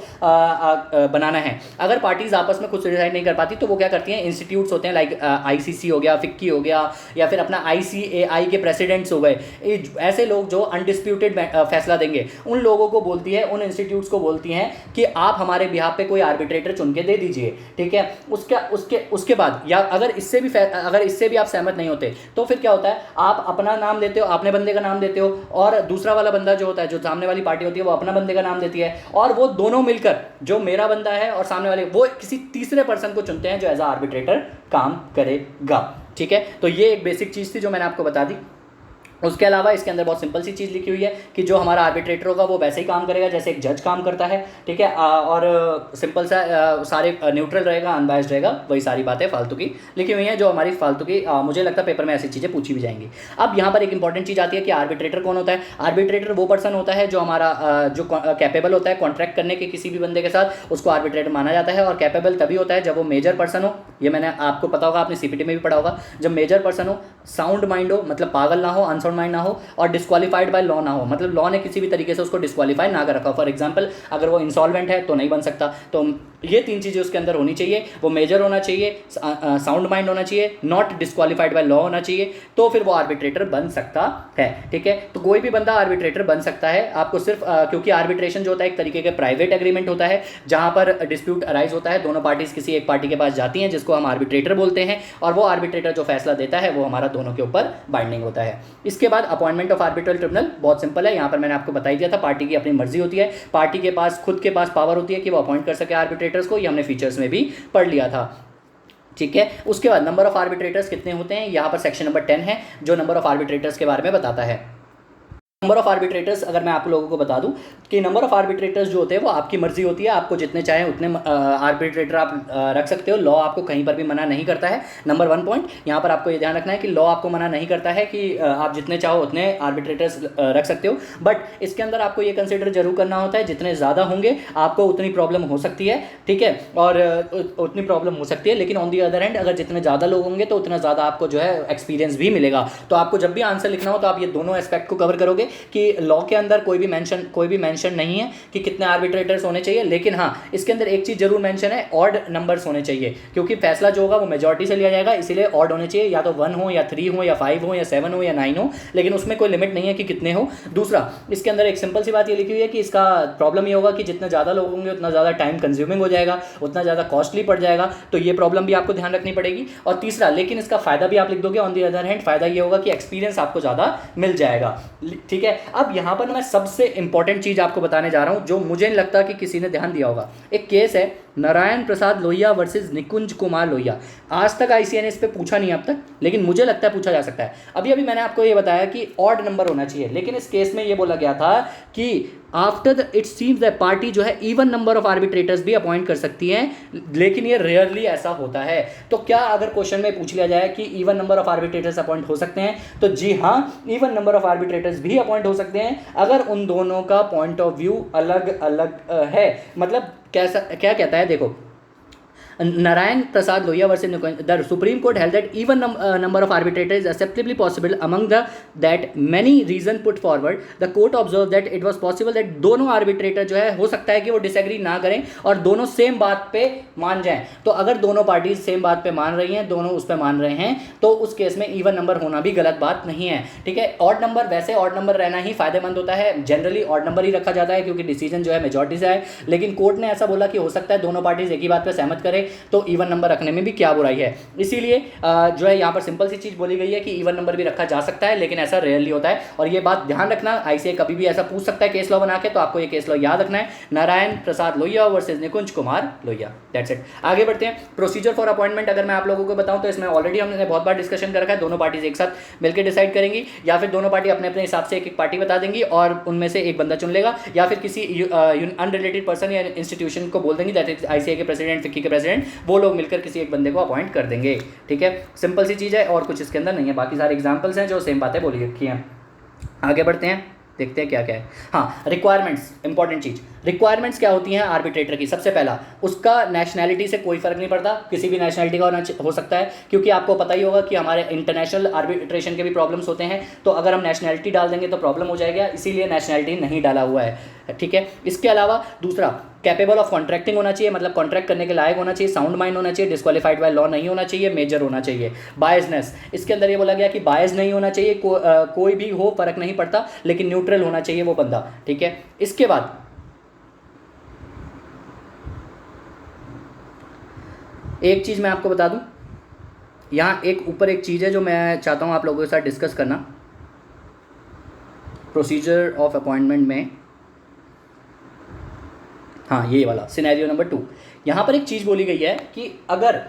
बनाना है। अगर पार्टीज आपस में खुद से डिसाइड नहीं कर पाती तो वो क्या करती हैं, इंस्टीट्यूट्स होते हैं लाइक ICC हो गया, फिक्की हो गया, या फिर अपना ICAI के प्रेसिडेंट्स हो गए, ऐसे लोग जो अनडिस्प्यूटेड फैसला देंगे, उन लोगों को बोलती है, उन इंस्टीट्यूट्स को बोलती हैं कि आप हमारे बिहाफ पे कोई आर्बिट्रेटर चुन के दे दीजिए। ठीक है, उसके बाद या अगर इससे भी आप सहमत नहीं होते तो फिर क्या होता है, आप अपना नाम देते हो, अपने बंदे का नाम देते हो, और दूसरा वाला बंदा जो होता है, जो सामने वाली पार्टी होती है, वो अपना बंदे का नाम देती है, और वो दोनों मिलकर, जो मेरा बंदा है और सामने वाले, वो किसी तीसरे पर्सन को चुनते हैं जो एज अ आर्बिट्रेटर काम करेगा। ठीक है, तो ये एक बेसिक चीज़ थी जो मैंने आपको बता दी। उसके अलावा इसके अंदर बहुत सिंपल सी चीज़ लिखी हुई है कि जो हमारा आर्बिट्रेटर होगा वो वैसे ही काम करेगा जैसे एक जज काम करता है। ठीक है, और सिंपल सा सारे न्यूट्रल रहेगा, अनबायस्ड रहेगा, वही सारी बातें फालतू की लिखी हुई हैं जो हमारी फालतू की, मुझे लगता है पेपर में ऐसी चीज़ें पूछी भी जाएंगी। अब यहाँ पर एक इंपॉर्टेंट चीज़ आती है कि आर्बिट्रेटर कौन होता है। आर्बिट्रेटर वो पर्सन होता है जो हमारा जो कैपेबल होता है कॉन्ट्रैक्ट करने के किसी भी बंदे के साथ, उसको आर्बिट्रेटर माना जाता है। और कैपेबल तभी होता है जब वो मेजर पर्सन हो, ये मैंने आपको पता होगा, आपने CPT में भी पढ़ा होगा, जब मेजर पर्सन हो, साउंड माइंड हो, मतलब पागल ना हो, अनसाउंड माइंड ना हो, और डिस्क्वालीफाइड बाय लॉ ना हो, मतलब लॉ ने किसी भी तरीके से उसको डिस्क्वालीफाई ना कर रखा हो। फॉर एग्जांपल, अगर वो इंसॉल्वेंट है तो नहीं बन सकता। तो ये 3 चीज़ें उसके अंदर होनी चाहिए, वो मेजर होना चाहिए, साउंड माइंड होना चाहिए, नॉट डिस्क्वालीफाइड बाय लॉ होना चाहिए, तो फिर वो आर्बिट्रेटर बन सकता है। ठीक है, तो कोई भी बंदा आर्बिट्रेटर बन सकता है, आपको सिर्फ क्योंकि आर्बिट्रेशन जो होता है एक तरीके के प्राइवेट एग्रीमेंट होता है जहां पर डिस्प्यूट अराइज होता है, दोनों पार्टीज किसी एक पार्टी के पास जाती हैं जिसको हम आर्बिट्रेटर बोलते हैं, और वो आर्बिट्रेटर जो फैसला देता है वो हमारा दोनों के ऊपर बाइंडिंग होता है। इसके बाद अपॉइंटमेंट ऑफ आर्बिट्रल ट्रिब्यूनल बहुत सिंपल है, यहाँ पर मैंने आपको बता ही दिया था, पार्टी की अपनी मर्जी होती है, पार्टी के पास खुद के पास पावर होती है कि वो अपॉइंट कर सके आर्बिट्रेटर्स को, ये हमने फीचर्स में भी पढ़ लिया था। ठीक है, उसके बाद नंबर ऑफ आर्बिट्रेटर्स कितने होते हैं, यहाँ पर सेक्शन नंबर 10 है जो नंबर ऑफ आर्बिट्रेटर्स के बारे में बताता है। नंबर ऑफ आर्बिट्रेटर्स अगर मैं आप लोगों को बता दूं कि नंबर ऑफ आर्बिट्रेटर्स जो होते हैं वो आपकी मर्जी होती है, आपको जितने चाहें उतने आर्बिट्रेटर आप रख सकते हो। लॉ आपको कहीं पर भी मना नहीं करता है। नंबर 1 पॉइंट यहाँ पर आपको ये ध्यान रखना है कि लॉ आपको मना नहीं करता है कि आप जितने चाहो उतने आर्बिट्रेटर्स रख सकते हो, बट इसके अंदर आपको ये कंसिडर जरूर करना होता है जितने ज़्यादा होंगे आपको उतनी प्रॉब्लम हो सकती है, ठीक है, और उतनी प्रॉब्लम हो सकती है। लेकिन ऑन दी अदर हैंड अगर जितने ज़्यादा लोग होंगे तो उतना ज़्यादा आपको जो है एक्सपीरियंस भी मिलेगा। तो आपको जब भी आंसर लिखना हो तो आप ये दोनों एस्पेक्ट को कवर करोगे कि लॉ के अंदर कोई भी मेंशन नहीं है कि कितने आर्बिट्रेटर्स होने चाहिए, लेकिन हाँ इसके अंदर एक चीज़ जरूर मेंशन है, ऑड नंबर्स होने चाहिए, क्योंकि फैसला जो होगा वो मेजॉरिटी से लिया जाएगा, इसीलिए ऑड होने चाहिए, या तो 1 हो या 3 हो या 5 हो या 7 हो या 9 हो, लेकिन उसमें कोई लिमिट नहीं है कि कितने हो। दूसरा, इसके अंदर एक सिंपल सी बात ये लिखी हुई है कि इसका प्रॉब्लम ये होगा कि जितने ज़्यादा लोग होंगे उतना ज़्यादा टाइम कंज्यूमिंग हो जाएगा, उतना ज़्यादा कॉस्टली पड़ जाएगा, तो ये प्रॉब्लम भी आपको ध्यान रखनी पड़ेगी। और तीसरा, लेकिन इसका फायदा भी आप लिख दोगे ऑन दी अदर हैंड, फायदा ये होगा कि एक्सपीरियंस आपको ज़्यादा मिल जाएगा, ठीक है। अब यहाँ पर मैं सबसे इंपॉर्टेंट चीज़ आपको बताने जा रहा हूँ जो मुझे नहीं लगता कि किसी ने ध्यान दिया होगा। एक केस है नारायण प्रसाद लोहिया वर्सेस निकुंज कुमार लोहिया। आज तक आईसीए ने इस पे पूछा नहीं अब तक, लेकिन मुझे लगता है पूछा जा सकता है। अभी अभी मैंने आपको ये बताया कि ऑड नंबर होना चाहिए, लेकिन इस केस में ये बोला गया था कि after the it seems that party जो है इवन नंबर ऑफ आर्बिट्रेटर्स भी अपॉइंट कर सकती हैं, लेकिन ये रेयरली ऐसा होता है। तो क्या अगर क्वेश्चन में पूछ लिया जाए कि even number of arbitrators appoint हो सकते हैं, तो जी हाँ, इवन नंबर ऑफ आर्बिट्रेटर्स भी अपॉइंट हो सकते हैं अगर उन दोनों का पॉइंट ऑफ व्यू अलग अलग है। मतलब कैसा क्या कहता है, देखो, Narayan Prasad Lohia versus the Supreme Court held that even number of arbitrators is acceptably possible among the that many reason put forward. The court observed that it was possible that दोनों आर्बिट्रेटर जो है हो सकता है कि वो डिसएग्री ना करें और दोनों सेम बात पे मान जाएं। तो अगर दोनों पार्टीज सेम बात पे मान रही हैं, दोनों उस पे मान रहे हैं, तो उस केस में इवन नंबर होना भी गलत बात नहीं है, ठीक है। ऑड नंबर, वैसे ऑड नंबर रहना ही फायदेमंद होता है, जनरली ऑड नंबर ही रखा जाता है क्योंकि डिसीजन जो है मेजॉरिटी से आए, लेकिन कोर्ट ने ऐसा बोला कि हो सकता है दोनों पार्टीज एक ही बात पे सहमत करें, तो इवन नंबर रखने में भी क्या बुराई है। इसीलिए जो है यहाँ पर सिंपल सी चीज़ बोली गई है कि इवन नंबर भी रखा जा सकता है, लेकिन ऐसा रेयरली होता है। और ये बात ध्यान रखना, आईसीए कभी भी ऐसा पूछ सकता है केस लॉ बना के, तो आपको ये केस लॉ याद रखना है, Narayan Prasad Lohia versus Nikunj Kumar Lohia. That's it. आगे बढ़ते हैं। प्रोसीजर फॉर अपॉइंटमेंट अगर मैं आप लोगों को बताऊं तो इसमें ऑलरेडी हमने बहुत बार डिस्कशन कर रखा है। दोनों पार्टीज एक साथ मिलकर डिसाइड करेंगी, या फिर दोनों पार्टी अपने अपने हिसाब से एक एक पार्टी बता देंगी और उनमें से एक बंदा चुन लेगा, या फिर किसी अनरिलेटेड पर्सन या इंस्टीट्यूशन को बोल देंगे, दैट इज आईसीए के प्रेसिडेंट, फिक्की के प्रेसिडेंट, वो लोग मिलकर किसी एक बंदे को अपॉइंट कर देंगे, ठीक है। सिंपल सी चीज़ है और कुछ इसके अंदर नहीं है, बाकी सारे एग्जांपल्स हैं जो सेम बातें बोली रखी हैं। आगे बढ़ते हैं, देखते हैं क्या क्या है। हाँ, रिक्वायरमेंट्स, इंपॉर्टेंट चीज़। रिक्वायरमेंट्स क्या होती हैं आर्बिट्रेटर की? सबसे पहला, उसका नेशनैलिटी से कोई फ़र्क नहीं पड़ता, किसी भी नेशनैलिटी का हो सकता है, क्योंकि आपको पता ही होगा कि हमारे इंटरनेशनल आर्बिट्रेशन के भी प्रॉब्लम्स होते हैं, तो अगर हम नेशनैलिटी डाल देंगे तो प्रॉब्लम हो जाएगा, इसीलिए नेशनैलिटी नहीं डाला हुआ है, ठीक है। इसके अलावा दूसरा, कैपेबल ऑफ कॉन्ट्रैक्टिंग होना चाहिए, मतलब कॉन्ट्रैक्ट करने के लायक होना चाहिए, साउंड माइंड होना चाहिए, डिस्क्वालीफाइड बाय लॉ नहीं होना चाहिए, मेजर होना चाहिए। बायसनेस, इसके अंदर ये बोला गया कि बायस नहीं होना चाहिए, कोई भी हो फर्क नहीं पड़ता, लेकिन न्यूट्रल होना चाहिए वो बंदा, ठीक है। इसके बाद एक चीज़ मैं आपको बता दूं, यहाँ एक ऊपर एक चीज़ है जो मैं चाहता हूँ आप लोगों के साथ डिस्कस करना। प्रोसीजर ऑफ अपॉइंटमेंट में, हाँ ये वाला सिनेरियो नंबर 2, यहाँ पर एक चीज़ बोली गई है कि अगर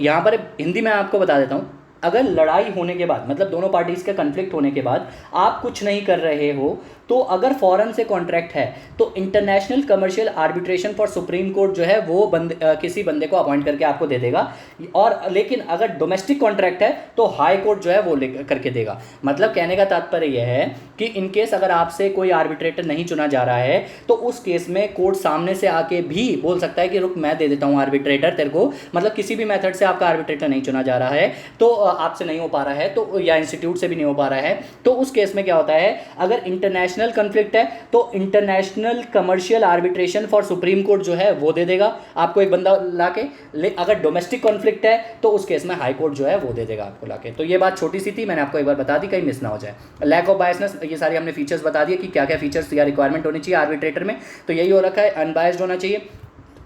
यहाँ पर हिंदी में आपको बता देता हूँ, अगर लड़ाई होने के बाद, मतलब दोनों पार्टीज़ का कन्फ्लिक्ट होने के बाद आप कुछ नहीं कर रहे हो, तो अगर फॉरेन से कॉन्ट्रैक्ट है तो international commercial arbitration for supreme court जो है वो किसी बंदे को अपॉइंट करके आपको दे देगा, और लेकिन अगर डोमेस्टिक कॉन्ट्रैक्ट है तो हाई कोर्ट जो है वो करके देगा। मतलब कहने का तात्पर्य यह है कि इन केस अगर आपसे कोई आर्बिट्रेटर नहीं चुना जा रहा है तो उस केस में कोर्ट सामने से आके भी बोल सकता है कि रुक मैं दे देता हूँ आर्बिट्रेटर तेरे को, मतलब किसी भी मेथड से आपका आर्बिट्रेटर नहीं चुना जा रहा है, तो आपसे नहीं हो पा रहा है, तो या इंस्टीट्यूट से भी नहीं हो पा रहा है, तो उस केस में क्या होता है, अगर इंटरनेशनल कन्फ्लिक्ट है तो international commercial arbitration for supreme court जो है वो दे देगा आपको एक बंदा लाके। अगर डोमेस्टिक कॉन्फ्लिक्ट है तो उस केस में हाई कोर्ट जो है वो दे देगा आपको लाके। तो ये बात छोटी सी थी, मैंने आपको एक बार बता दी, कहीं मिस ना हो जाए। लैक ऑफ बायसनेस, ये सारी हमने फीचर्स बता दिए कि क्या क्या फीचर्स या रिक्वायरमेंट होनी चाहिए आर्बिट्रेटर में, तो यही हो रखा है। अनबायस्ड होना चाहिए,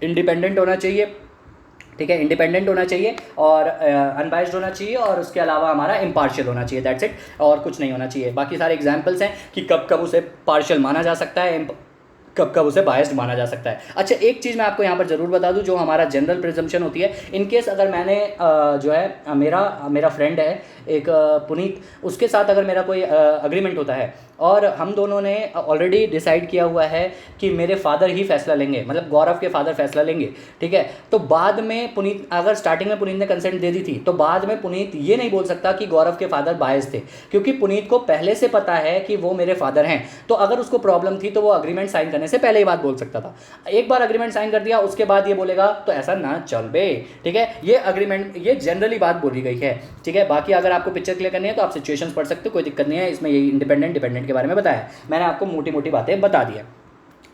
इंडिपेंडेंट होना चाहिए, ठीक है, इंडिपेंडेंट होना चाहिए और अनबायस्ड होना चाहिए, और उसके अलावा हमारा इम्पार्शियल होना चाहिए, दैट्स इट, और कुछ नहीं होना चाहिए। बाकी सारे एग्जांपल्स हैं कि कब कब उसे पार्शियल माना जा सकता है, कब कब उसे बायस्ड माना जा सकता है। अच्छा, एक चीज़ मैं आपको यहाँ पर ज़रूर बता दूँ, जो हमारा जनरल प्रिजम्पशन होती है, इन केस अगर मैंने जो है मेरा फ्रेंड है एक पुनीत, उसके साथ अगर मेरा कोई अग्रीमेंट होता है और हम दोनों ने ऑलरेडी डिसाइड किया हुआ है कि मेरे फादर ही फैसला लेंगे, मतलब गौरव के फादर फैसला लेंगे, ठीक है, तो बाद में पुनीत, अगर स्टार्टिंग में पुनीत ने कंसेंट दे दी थी, तो बाद में पुनीत ये नहीं बोल सकता कि गौरव के फादर बायस थे, क्योंकि पुनीत को पहले से पता है कि वो मेरे फादर हैं। तो अगर उसको प्रॉब्लम थी तो वो अग्रीमेंट साइन करने से पहले ही बात बोल सकता था। एक बार अग्रीमेंट साइन कर दिया, उसके बाद ये बोलेगा तो ऐसा ना चल बे, ठीक है। ये अग्रीमेंट, ये जनरली बात बोली गई है, ठीक है। बाकी अगर आपको पिक्चर क्लियर करनी है तो आप सिचुएशंस पढ़ सकते हो, कोई दिक्कत नहीं है इसमें। ये इंडिपेंडेंट डिपेंडेंट के बारे में बताया, मैंने आपको मोटी मोटी बातें बता दी है।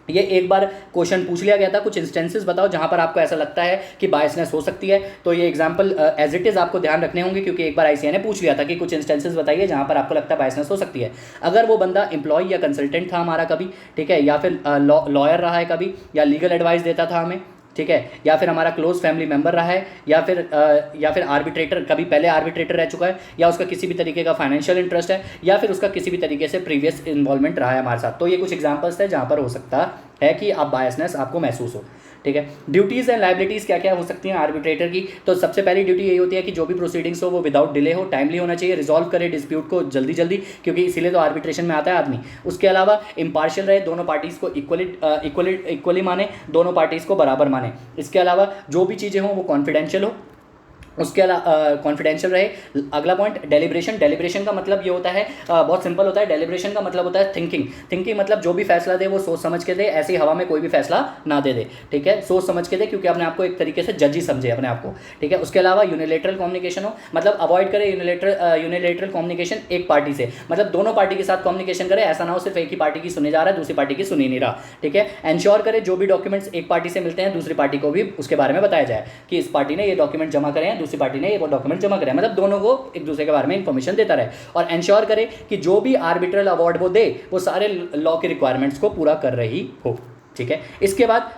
ये एक बार क्वेश्चन पूछ लिया गया था, कुछ इंस्टेंसेस बताओ जहां पर आपको ऐसा लगता है कि बायसनेस हो सकती है। तो ये एग्जांपल एज इट इज़ आपको ध्यान रखने होंगे, क्योंकि एक बार आईसीए ने पूछ लिया था कि कुछ इंस्टेंसेस बताइए जहां पर आपको लगता है बायसनेस हो सकती है। अगर वो बंदा एम्प्लॉय या कंसल्टेंट था हमारा कभी, ठीक है, या फिर लॉयर रहा है कभी, या लीगल एडवाइस देता था हमें, ठीक है, या फिर हमारा क्लोज फैमिली मेंबर रहा है, या फिर आर्बिट्रेटर, कभी पहले आर्बिट्रेटर रह चुका है, या उसका किसी भी तरीके का फाइनेंशियल इंटरेस्ट है, या फिर उसका किसी भी तरीके से प्रीवियस इन्वॉल्वमेंट रहा है हमारे साथ। तो ये कुछ एग्जांपल्स थे जहाँ पर हो सकता है कि आप बायसनेस आपको महसूस हो, ठीक है। ड्यूटीज़ एंड लाइबिलिटीज़ क्या क्या हो सकती हैं आर्बिट्रेटर की? तो सबसे पहली ड्यूटी यही होती है कि जो भी प्रोसीडिंग्स हो वो विदाउट डिले हो, टाइमली होना चाहिए, रिजॉल्व करे डिस्प्यूट को जल्दी जल्दी, क्योंकि इसीलिए तो आर्बिट्रेशन में आता है आदमी। उसके अलावा इम्पार्शियल रहे, दोनों पार्टीज़ को इक्वली माने, दोनों पार्टीज़ को बराबर माने। इसके अलावा जो भी चीज़ें हों वो कॉन्फिडेंशियल हो, उसके अलावा कॉन्फिडेंशियल रहे। अगला पॉइंट डेलिब्रेशन। डेलिब्रेशन का मतलब ये होता है, बहुत सिंपल होता है। डेलिब्रेशन का मतलब होता है थिंकिंग मतलब जो भी फैसला दे वो सोच समझ के दे, ऐसे ही हवा में कोई भी फैसला ना दे दे, ठीक है, सोच समझ के दे, क्योंकि अपने आपको एक तरीके से जज ही समझे अपने आप को, ठीक है। उसके अलावा यूनिलेटरल कम्युनिकेशन हो, मतलब अवॉइड करे यूनिलेटरल कम्युनिकेशन एक पार्टी से, मतलब दोनों पार्टी के साथ कम्युनिकेशन करे, ऐसा ना हो सिर्फ एक ही पार्टी की सुने जा रहा है, दूसरी पार्टी की सुनी नहीं रहा, ठीक है। एंश्योर करे जो भी डॉक्यूमेंट्स एक पार्टी से मिलते हैं दूसरी पार्टी को भी उसके बारे में बताया जाए कि इस पार्टी ने ये डॉक्यूमेंट जमा करे हैं, दूसरी पार्टी ने ये डॉक्यूमेंट जमा करे, मतलब दोनों को एक दूसरे के बारे में इंफॉर्मेशन देता रहे। और एंश्योर करे कि जो भी आर्बिट्रल अवार्ड वो दे वो सारे लॉ के रिक्वायरमेंट्स को पूरा कर रही हो, ठीक है। इसके बाद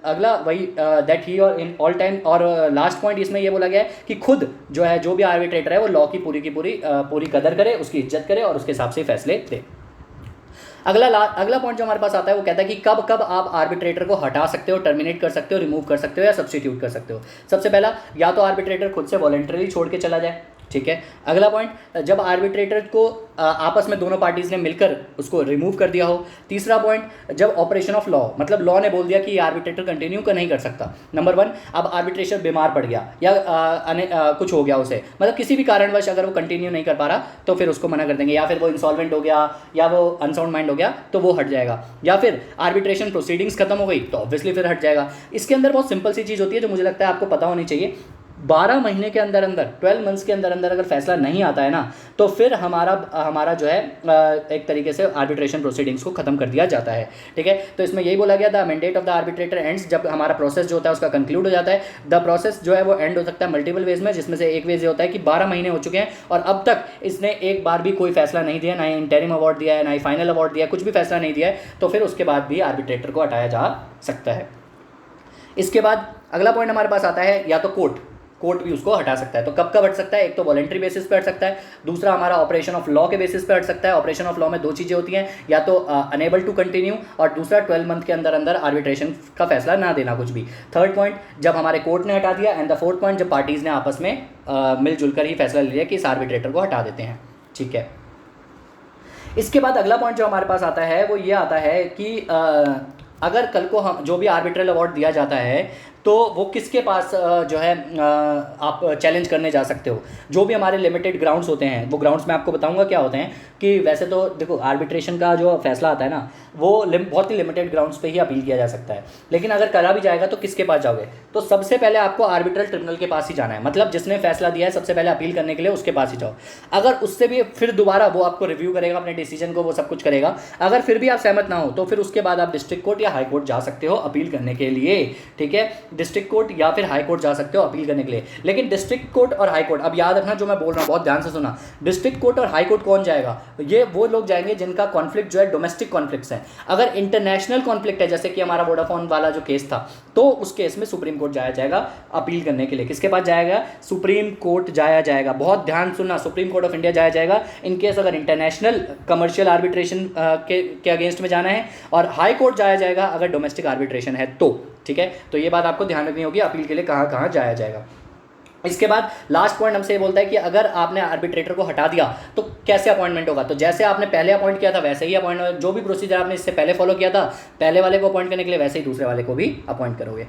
अगला वही दैट ही और इन ऑल टाइम, और लास्ट पॉइंट इसमें ये बोला गया है कि खुद जो है जो भी आर्बिट्रेटर है वो लॉ की पूरी कदर करे, उसकी इज्जत करे और उसके हिसाब से फैसले दे। अगला पॉइंट जो हमारे पास आता है वो कहता है कि कब कब आप आर्बिट्रेटर को हटा सकते हो, टर्मिनेट कर सकते हो, रिमूव कर सकते हो या सब्स्टिट्यूट कर सकते हो। सबसे पहला, या तो आर्बिट्रेटर खुद से वॉलंटरीली छोड़ के चला जाए, ठीक है। अगला पॉइंट, जब आर्बिट्रेटर को आपस में दोनों पार्टीज ने मिलकर उसको रिमूव कर दिया हो। तीसरा पॉइंट, जब ऑपरेशन ऑफ लॉ, मतलब लॉ ने बोल दिया कि आर्बिट्रेटर कंटिन्यू नहीं कर सकता। नंबर 1, अब आर्बिट्रेटर बीमार पड़ गया या कुछ हो गया उसे, मतलब किसी भी कारणवश अगर वो कंटिन्यू नहीं कर पा रहा तो फिर उसको मना कर देंगे, या फिर वो इंसॉल्वेंट हो गया या वो अनसाउंड माइंड हो गया तो वो हट जाएगा, या फिर आर्बिट्रेशन प्रोसीडिंग्स खत्म हो गई तो ऑब्वियसली फिर हट जाएगा। इसके अंदर बहुत सिंपल सी चीज़ होती है जो मुझे लगता है आपको पता होनी चाहिए। 12 महीने के अंदर 12 मंथ्स के अंदर अगर फैसला नहीं आता है ना, तो फिर हमारा जो है एक तरीके से आर्बिट्रेशन प्रोसीडिंग्स को खत्म कर दिया जाता है, ठीक है। तो इसमें यही बोला गया, the mandate of the arbitrator ends, जब हमारा प्रोसेस जो होता है उसका कंक्लूड हो जाता है। द प्रोसेस जो है वो एंड हो सकता है मल्टीपल वेज में, जिसमें से एक वेज ये होता है कि 12 महीने हो चुके हैं और अब तक इसने एक बार भी कोई फैसला नहीं दिया, ना ही इंटरिम अवार्ड दिया है, ना ही फाइनल अवार्ड दिया है, कुछ भी फैसला नहीं दिया है, तो फिर उसके बाद भी आर्बिट्रेटर को हटाया जा सकता है। इसके बाद अगला पॉइंट हमारे पास आता है, या तो कोर्ट भी उसको हटा सकता है। तो कब हट सकता है? एक तो वॉलंटरी बेसिस पे हट सकता है, दूसरा हमारा ऑपरेशन ऑफ लॉ के बेसिस पे हट सकता है। ऑपरेशन ऑफ लॉ में 2 चीज़ें होती हैं, या तो अनेबल टू कंटिन्यू, और दूसरा 12 मंथ के अंदर आर्बिट्रेशन का फैसला ना देना कुछ भी। थर्ड पॉइंट, जब हमारे कोर्ट ने हटा दिया। एंड द फोर्थ पॉइंट, जब पार्टीज़ ने आपस में मिलजुल कर ही फैसला ले लिया कि इस आर्बिट्रेटर को हटा देते हैं, ठीक है। इसके बाद अगला पॉइंट जो हमारे पास आता है वो ये आता है कि अगर कल को हम जो भी आर्बिट्रल अवार्ड दिया जाता है तो वो किसके पास जो है आप चैलेंज करने जा सकते हो। जो भी हमारे लिमिटेड ग्राउंड्स होते हैं, वो ग्राउंड्स मैं आपको बताऊंगा क्या होते हैं। कि वैसे तो देखो, आर्बिट्रेशन का जो फैसला आता है ना, वो बहुत ही लिमिटेड ग्राउंड्स पे ही अपील किया जा सकता है। लेकिन अगर करा भी जाएगा तो किसके पास जाओगे? तो सबसे पहले आपको आर्बिट्रल ट्रिब्यूनल के पास ही जाना है, मतलब जिसने फैसला दिया है सबसे पहले अपील करने के लिए उसके पास ही जाओ। अगर उससे भी फिर दोबारा वो आपको रिव्यू करेगा अपने डिसीजन को, वो सब कुछ करेगा। अगर फिर भी आप सहमत ना हो तो फिर उसके बाद आप डिस्ट्रिक्ट कोर्ट या हाई कोर्ट जा सकते हो अपील करने के लिए, ठीक है। डिस्ट्रिक्ट कोर्ट या फिर हाई कोर्ट जा सकते हो अपील करने के लिए। लेकिन डिस्ट्रिक्ट कोर्ट और हाई कोर्ट, अब याद रखना जो मैं बोल रहा हूँ, बहुत ध्यान से सुना, डिस्ट्रिक्ट कोर्ट और हाई कोर्ट कौन जाएगा? ये वो लोग जाएंगे जिनका कॉन्फ्लिक्ट जो है डोमेस्टिक कॉन्फ्लिक्ट्स है। अगर इंटरनेशनल कॉन्फ्लिक्ट है, जैसे कि हमारा वोडाफोन वाला जो केस था, तो उस केस में सुप्रीम कोर्ट जाया जाएगा अपील करने के लिए। किसके पास जाएगा? सुप्रीम कोर्ट जाया जाएगा। बहुत ध्यान सुनना, सुप्रीम कोर्ट ऑफ इंडिया जाया जाएगा इनकेस अगर इंटरनेशनल कमर्शियल आर्बिट्रेशन के अगेंस्ट में जाना है, और हाई कोर्ट जाया जाएगा अगर डोमेस्टिक आर्बिट्रेशन है तो। ठीक है, तो ये बात आपको ध्यान रखनी होगी अपील के लिए कहाँ कहाँ जाया जाएगा। इसके बाद लास्ट पॉइंट हमसे ये बोलता है कि अगर आपने आर्बिट्रेटर को हटा दिया तो कैसे अपॉइंटमेंट होगा? तो जैसे आपने पहले अपॉइंट किया था वैसे ही अपॉइंट, जो भी प्रोसीजर आपने इससे पहले फॉलो किया था पहले वाले को अपॉइंट करने के लिए, वैसे ही दूसरे वाले को भी अपॉइंट करोगे।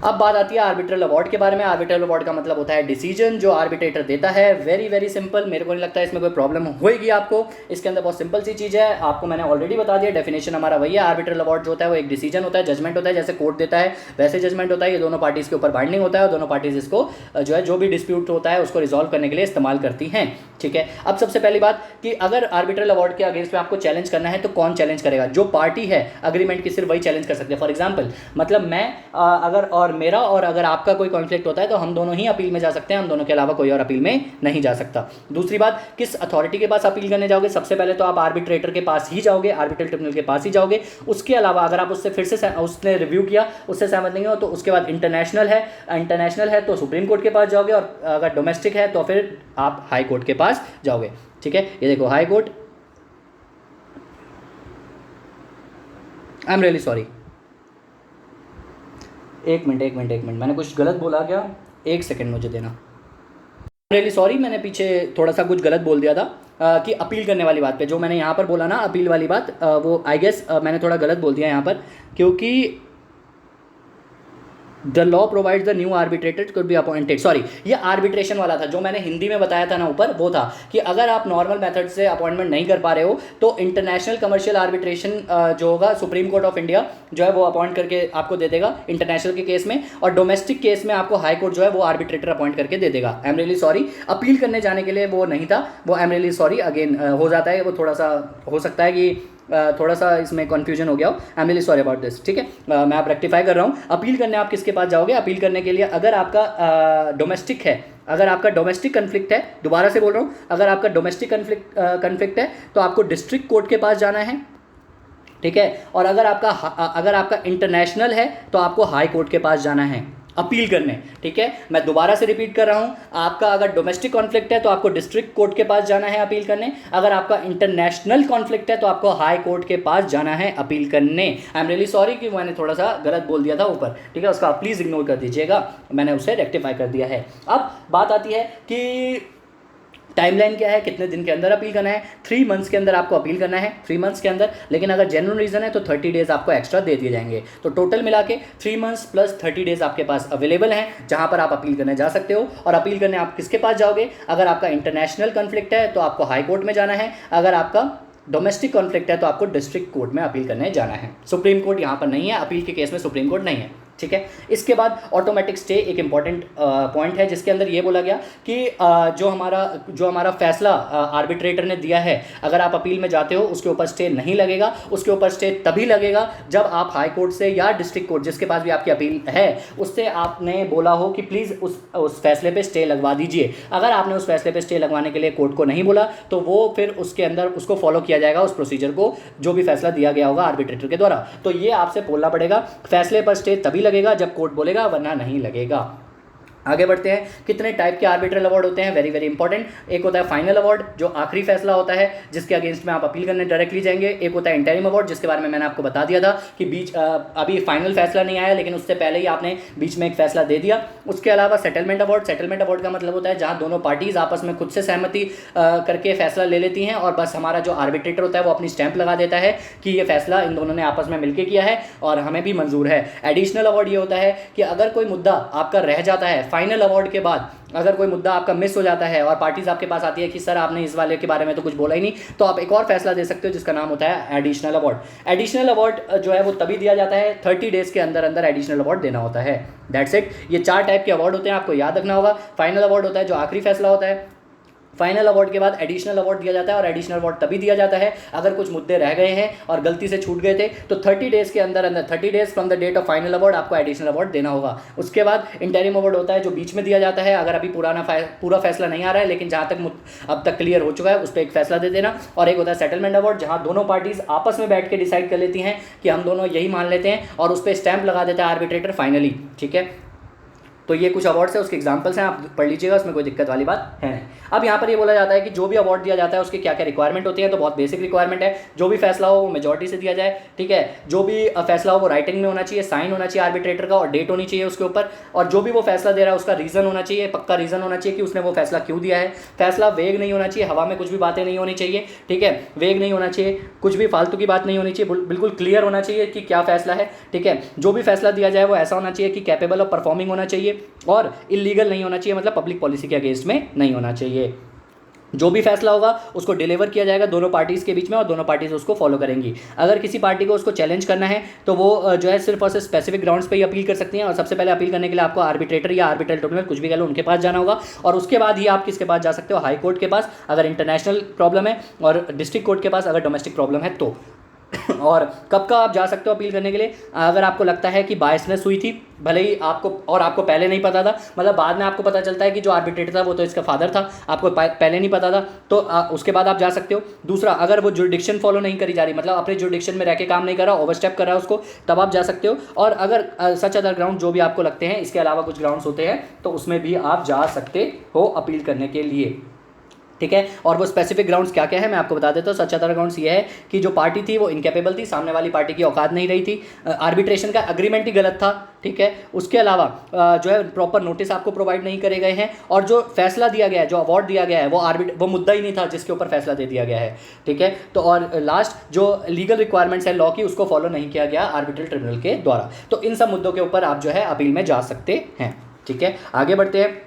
अब बात आती है आर्बिट्रल अवार्ड के बारे में। आर्बिट्रल अवार्ड का मतलब होता है डिसीजन जो आर्बिट्रेटर देता है। वेरी वेरी सिंपल, मेरे को नहीं लगता है इसमें कोई प्रॉब्लम होएगी आपको। इसके अंदर बहुत सिंपल सी चीज़ है, आपको मैंने ऑलरेडी बता दिया, डेफिनेशन हमारा वही है। आर्बिट्रल अवार्ड जो होता है वो एक डिसीजन होता है, जजमेंट होता है, जैसे कोर्ट देता है वैसे जजमेंट होता है। ये दोनों पार्टीज़ के ऊपर बाइंडिंग होता है और दोनों पार्टीज़ इसको जो है जो भी डिस्प्यूट होता है उसको रिजॉल्व करने के लिए इस्तेमाल करती हैं। ठीक है, अब सबसे पहली बात कि अगर आर्बिट्रल अवार्ड के अगेंस्ट में आपको चैलेंज करना है तो कौन चैलेंज करेगा? जो पार्टी है अग्रीमेंट की, सिर्फ वही चैलेंज कर सकते हैं। फॉर एग्जाम्पल, मतलब मैं अगर और मेरा और अगर आपका कोई कॉन्फ्लिक्ट होता है तो हम दोनों ही अपील में जा सकते हैं, हम दोनों के अलावा कोई और अपील में नहीं जा सकता। दूसरी बात, किस अथॉरिटी के पास अपील करने जाओगे? सबसे पहले तो आप आर्बिट्रेटर के पास ही जाओगे, आर्बिट्रल ट्रिब्यूनल के पास ही जाओगे। उसके अलावा अगर आप उससे फिर से उसने रिव्यू किया, उससे सहमत नहीं हो, तो उसके बाद इंटरनेशनल है तो सुप्रीम कोर्ट के पास जाओगे, और अगर डोमेस्टिक है तो फिर आप हाई कोर्ट के पास जाओगे। ठीक है, ये देखो high court, I am really sorry, एक मिनट, मैंने कुछ गलत बोला क्या? एक सेकंड मुझे देना। रियली सॉरी, मैंने पीछे थोड़ा सा कुछ गलत बोल दिया था कि अपील करने वाली बात पे जो मैंने यहाँ पर बोला ना, अपील वाली बात, वो आई गेस मैंने थोड़ा गलत बोल दिया यहाँ पर, क्योंकि the law provides the new arbitrator could be appointed. Sorry, ये आर्बिट्रेशन वाला था जो मैंने हिंदी में बताया था ना ऊपर, वो था कि अगर आप नॉर्मल मेथड से अपॉइंटमेंट नहीं कर पा रहे हो तो इंटरनेशनल कमर्शियल आर्बिट्रेशन जो होगा सुप्रीम कोर्ट ऑफ इंडिया जो है वो अपॉइंट करके आपको दे देगा इंटरनेशनल के केस में, और डोमेस्टिक केस में आपको हाई कोर्ट जो है वो आर्बिट्रेटर अपॉइंट करके दे देगा। I am really sorry, appeal करने जाने के लिए वो नहीं था वो, I am really sorry again, हो जाता है वो, थोड़ा सा हो सकता है कि थोड़ा सा इसमें कन्फ्यूजन हो गया हो। I am really sorry about this. ठीक है, मैं आप रेक्टिफाई कर रहा हूँ। अपील करने आप किसके पास जाओगे? अपील करने के लिए अगर आपका डोमेस्टिक है, अगर आपका डोमेस्टिक कन्फ्लिक्ट है, दोबारा से बोल रहा हूँ, अगर आपका डोमेस्टिक कन्फ्लिक्ट है तो आपको डिस्ट्रिक्ट कोर्ट के पास जाना है। ठीक है, और अगर आपका इंटरनेशनल है तो आपको हाई कोर्ट के पास जाना है अपील करने। ठीक है, मैं दोबारा से रिपीट कर रहा हूं, आपका अगर डोमेस्टिक कॉन्फ्लिक्ट है तो आपको डिस्ट्रिक्ट कोर्ट के पास जाना है अपील करने। अगर आपका इंटरनेशनल कॉन्फ्लिक्ट है तो आपको हाई कोर्ट के पास जाना है अपील करने। आई एम रियली सॉरी कि मैंने थोड़ा सा गलत बोल दिया था ऊपर। ठीक है, उसका आप प्लीज़ इग्नोर कर दीजिएगा, मैंने उसे रेक्टिफाई कर दिया है। अब बात आती है कि टाइमलाइन क्या है, कितने दिन के अंदर अपील करना है? 3 मंथ्स के अंदर आपको अपील करना है, 3 मंथ्स के अंदर। लेकिन अगर जेन्युइन रीज़न है तो 30 डेज़ आपको एक्स्ट्रा दे दिए जाएंगे। तो टोटल मिला के 3 मंथ्स प्लस 30 डेज़ आपके पास अवेलेबल हैं जहां पर आप अपील करने जा सकते हो। और अपील करने आप किसके पास जाओगे? अगर आपका इंटरनेशनल कॉन्फ्लिक्ट है तो आपको हाई कोर्ट में जाना है, अगर आपका डोमेस्टिक कॉन्फ्लिक्ट है तो आपको डिस्ट्रिक्ट कोर्ट में अपील करने जाना है। सुप्रीम कोर्ट यहाँ पर नहीं है, अपील के केस में सुप्रीम कोर्ट नहीं है। ठीक है, इसके बाद ऑटोमेटिक स्टे एक इंपॉर्टेंट पॉइंट है जिसके अंदर ये बोला गया कि जो हमारा फैसला आर्बिट्रेटर ने दिया है, अगर आप अपील में जाते हो उसके ऊपर स्टे नहीं लगेगा। उसके ऊपर स्टे तभी लगेगा जब आप हाई कोर्ट से या डिस्ट्रिक्ट कोर्ट जिसके पास भी आपकी अपील है उससे आपने बोला हो कि प्लीज़ उस फैसले पे स्टे लगवा दीजिए। अगर आपने उस फैसले पे स्टे लगवाने के लिए कोर्ट को नहीं बोला तो वो फिर उसके अंदर उसको फॉलो किया जाएगा, उस प्रोसीजर को जो भी फैसला दिया गया होगा आर्बिट्रेटर के द्वारा। तो ये आपसे बोलना पड़ेगा, फैसले पर स्टे तभी लगेगा जब कोर्ट बोलेगा, वरना नहीं लगेगा। आगे बढ़ते हैं, कितने टाइप के आर्बिट्रल अवार्ड होते हैं? Very very important. एक होता है फाइनल अवार्ड जो आखिरी फैसला होता है जिसके अगेंस्ट में आप अपील करने डायरेक्टली जाएंगे। एक होता है इंटरिम अवार्ड जिसके बारे में मैंने आपको बता दिया था कि अभी फाइनल फैसला नहीं आया लेकिन उससे पहले ही आपने बीच में एक फैसला दे दिया। उसके अलावा सेटलमेंट अवार्ड। सेटलमेंट अवार्ड का मतलब होता है जहाँ दोनों पार्टीज आपस में खुद से सहमति करके फैसला ले लेती हैं और बस हमारा जो आर्बिट्रेटर होता है वो अपनी स्टैंप लगा देता है कि ये फैसला इन दोनों ने आपस में मिलकर किया है और हमें भी मंजूर है। एडिशनल अवार्ड ये होता है कि अगर कोई मुद्दा आपका रह जाता है फाइनल अवार्ड के बाद, अगर कोई मुद्दा आपका मिस हो जाता है और पार्टीज आपके पास आती है कि सर आपने इस वाले के बारे में तो कुछ बोला ही नहीं, तो आप एक और फैसला दे सकते हो जिसका नाम होता है एडिशनल अवार्ड। एडिशनल अवार्ड जो है वो तभी दिया जाता है 30 डेज के अंदर अंदर एडिशनल अवार्ड देना होता है। That's it. ये 4 टाइप के अवार्ड होते हैं, आपको याद रखना होगा। फाइनल अवार्ड होता है जो आखिरी फैसला होता है, फाइनल अवार्ड के बाद एडिशनल अवार्ड दिया जाता है, और एडिशनल अवार्ड तभी दिया जाता है अगर कुछ मुद्दे रह गए हैं और गलती से छूट गए थे, तो 30 डेज़ के अंदर 30 days from the date of final award आपको एडिशनल अवार्ड देना होगा। उसके बाद इंटरिम अवार्ड होता है जो बीच में दिया जाता है, अगर अभी पूरा फैसला नहीं आ रहा है लेकिन जहाँ तक अब तक क्लियर हो चुका है उस पर एक फैसला दे देना। और एक होता है सेटलमेंट अवार्ड, जहाँ दोनों पार्टीज आपस में बैठ के डिसाइड कर लेती हैं कि हम दोनों यही मान लेते हैं, और उस पर स्टैंप लगा देता है आर्बिट्रेटर फाइनली। ठीक है, तो ये कुछ अवार्ड्स है, उसके एग्जांपल्स हैं, आप पढ़ लीजिएगा, उसमें कोई दिक्कत वाली बात है नहीं। अब यहाँ पर ये बोला जाता है कि जो भी अवार्ड दिया जाता है उसके क्या क्या रिक्वायरमेंट होती है, तो बहुत बेसिक रिक्वायरमेंट है, जो भी फैसला हो वो मेजॉरिटी से दिया जाए। ठीक है, जो भी फैसला हो वो राइटिंग में होना चाहिए, साइन होना चाहिए आर्बिट्रेटर का, और डेट होनी चाहिए उसके ऊपर, और जो भी वो फैसला दे रहा है उसका रीज़न होना चाहिए, पक्का रीज़न होना चाहिए कि उसने वो फैसला क्यों दिया है। फैसला वेग नहीं होना चाहिए, हवा में कुछ भी बातें नहीं होनी चाहिए। ठीक है, वेग नहीं होना चाहिए, कुछ भी फालतू की बात नहीं होनी चाहिए, बिल्कुल क्लियर होना चाहिए कि क्या फैसला है। ठीक है, जो भी फैसला दिया जाए वो ऐसा होना चाहिए कि कैपेबल ऑफ परफॉर्मिंग होना चाहिए, और इलीगल नहीं होना चाहिए, मतलब पब्लिक पॉलिसी के अगेंस्ट में नहीं होना चाहिए। जो भी फैसला होगा उसको डिलीवर किया जाएगा दोनों पार्टीज़ के बीच में, और दोनों पार्टीज़ उसको फॉलो करेंगी। अगर किसी पार्टी को उसको चैलेंज करना है तो वो जो है सिर्फ और सिर्फ स्पेसिफिक ग्राउंड्स पे ही अपील कर सकती हैं, और सबसे पहले अपील करने के लिए आपको आर्बिट्रेटर या आर्बिट्रल ट्रिब्यूनल, कुछ भी कह लो, उनके पास जाना होगा, और उसके बाद ही आप किसके पास जा सकते हो, हाई कोर्ट के पास अगर इंटरनेशनल प्रॉब्लम है, और डिस्ट्रिक्ट कोर्ट के पास अगर डोमेस्टिक प्रॉब्लम है तो। और कब का आप जा सकते हो अपील करने के लिए, अगर आपको लगता है कि बायसनेस हुई थी, भले ही आपको पहले नहीं पता था, मतलब बाद में आपको पता चलता है कि जो आर्बिट्रेटर था वो तो इसका फादर था, आपको पहले नहीं पता था, तो उसके बाद आप जा सकते हो। दूसरा, अगर वो जुरिडिक्शन फॉलो नहीं करी जा रही, मतलब अपने जुरिडिक्शन में रह के काम नहीं कर रहा, ओवरस्टेप कर रहा है उसको, तब आप जा सकते हो। और अगर सच अदर ग्राउंड जो भी आपको लगते हैं, इसके अलावा कुछ ग्राउंड्स होते हैं, तो उसमें भी आप जा सकते हो अपील करने के लिए। ठीक है, और वो स्पेसिफिक ग्राउंड्स क्या क्या है मैं आपको बता देता हूँ। सच अदर ग्राउंड्स ये है कि जो पार्टी थी वो इनकेपेबल थी, सामने वाली पार्टी की औकात नहीं रही थी, आर्बिट्रेशन का एग्रीमेंट ही गलत था। ठीक है, उसके अलावा जो है प्रॉपर नोटिस आपको प्रोवाइड नहीं करे गए हैं, और जो फैसला दिया गया है, जो अवार्ड दिया गया है, वो मुद्दा ही नहीं था जिसके ऊपर फैसला दे दिया गया है। ठीक है, तो और लास्ट जो लीगल रिक्वायरमेंट्स है लॉ की, उसको फॉलो नहीं किया गया आर्बिट्रल ट्रिब्यूनल के द्वारा। तो इन सब मुद्दों के ऊपर आप जो है अपील में जा सकते हैं। ठीक है, आगे बढ़ते हैं।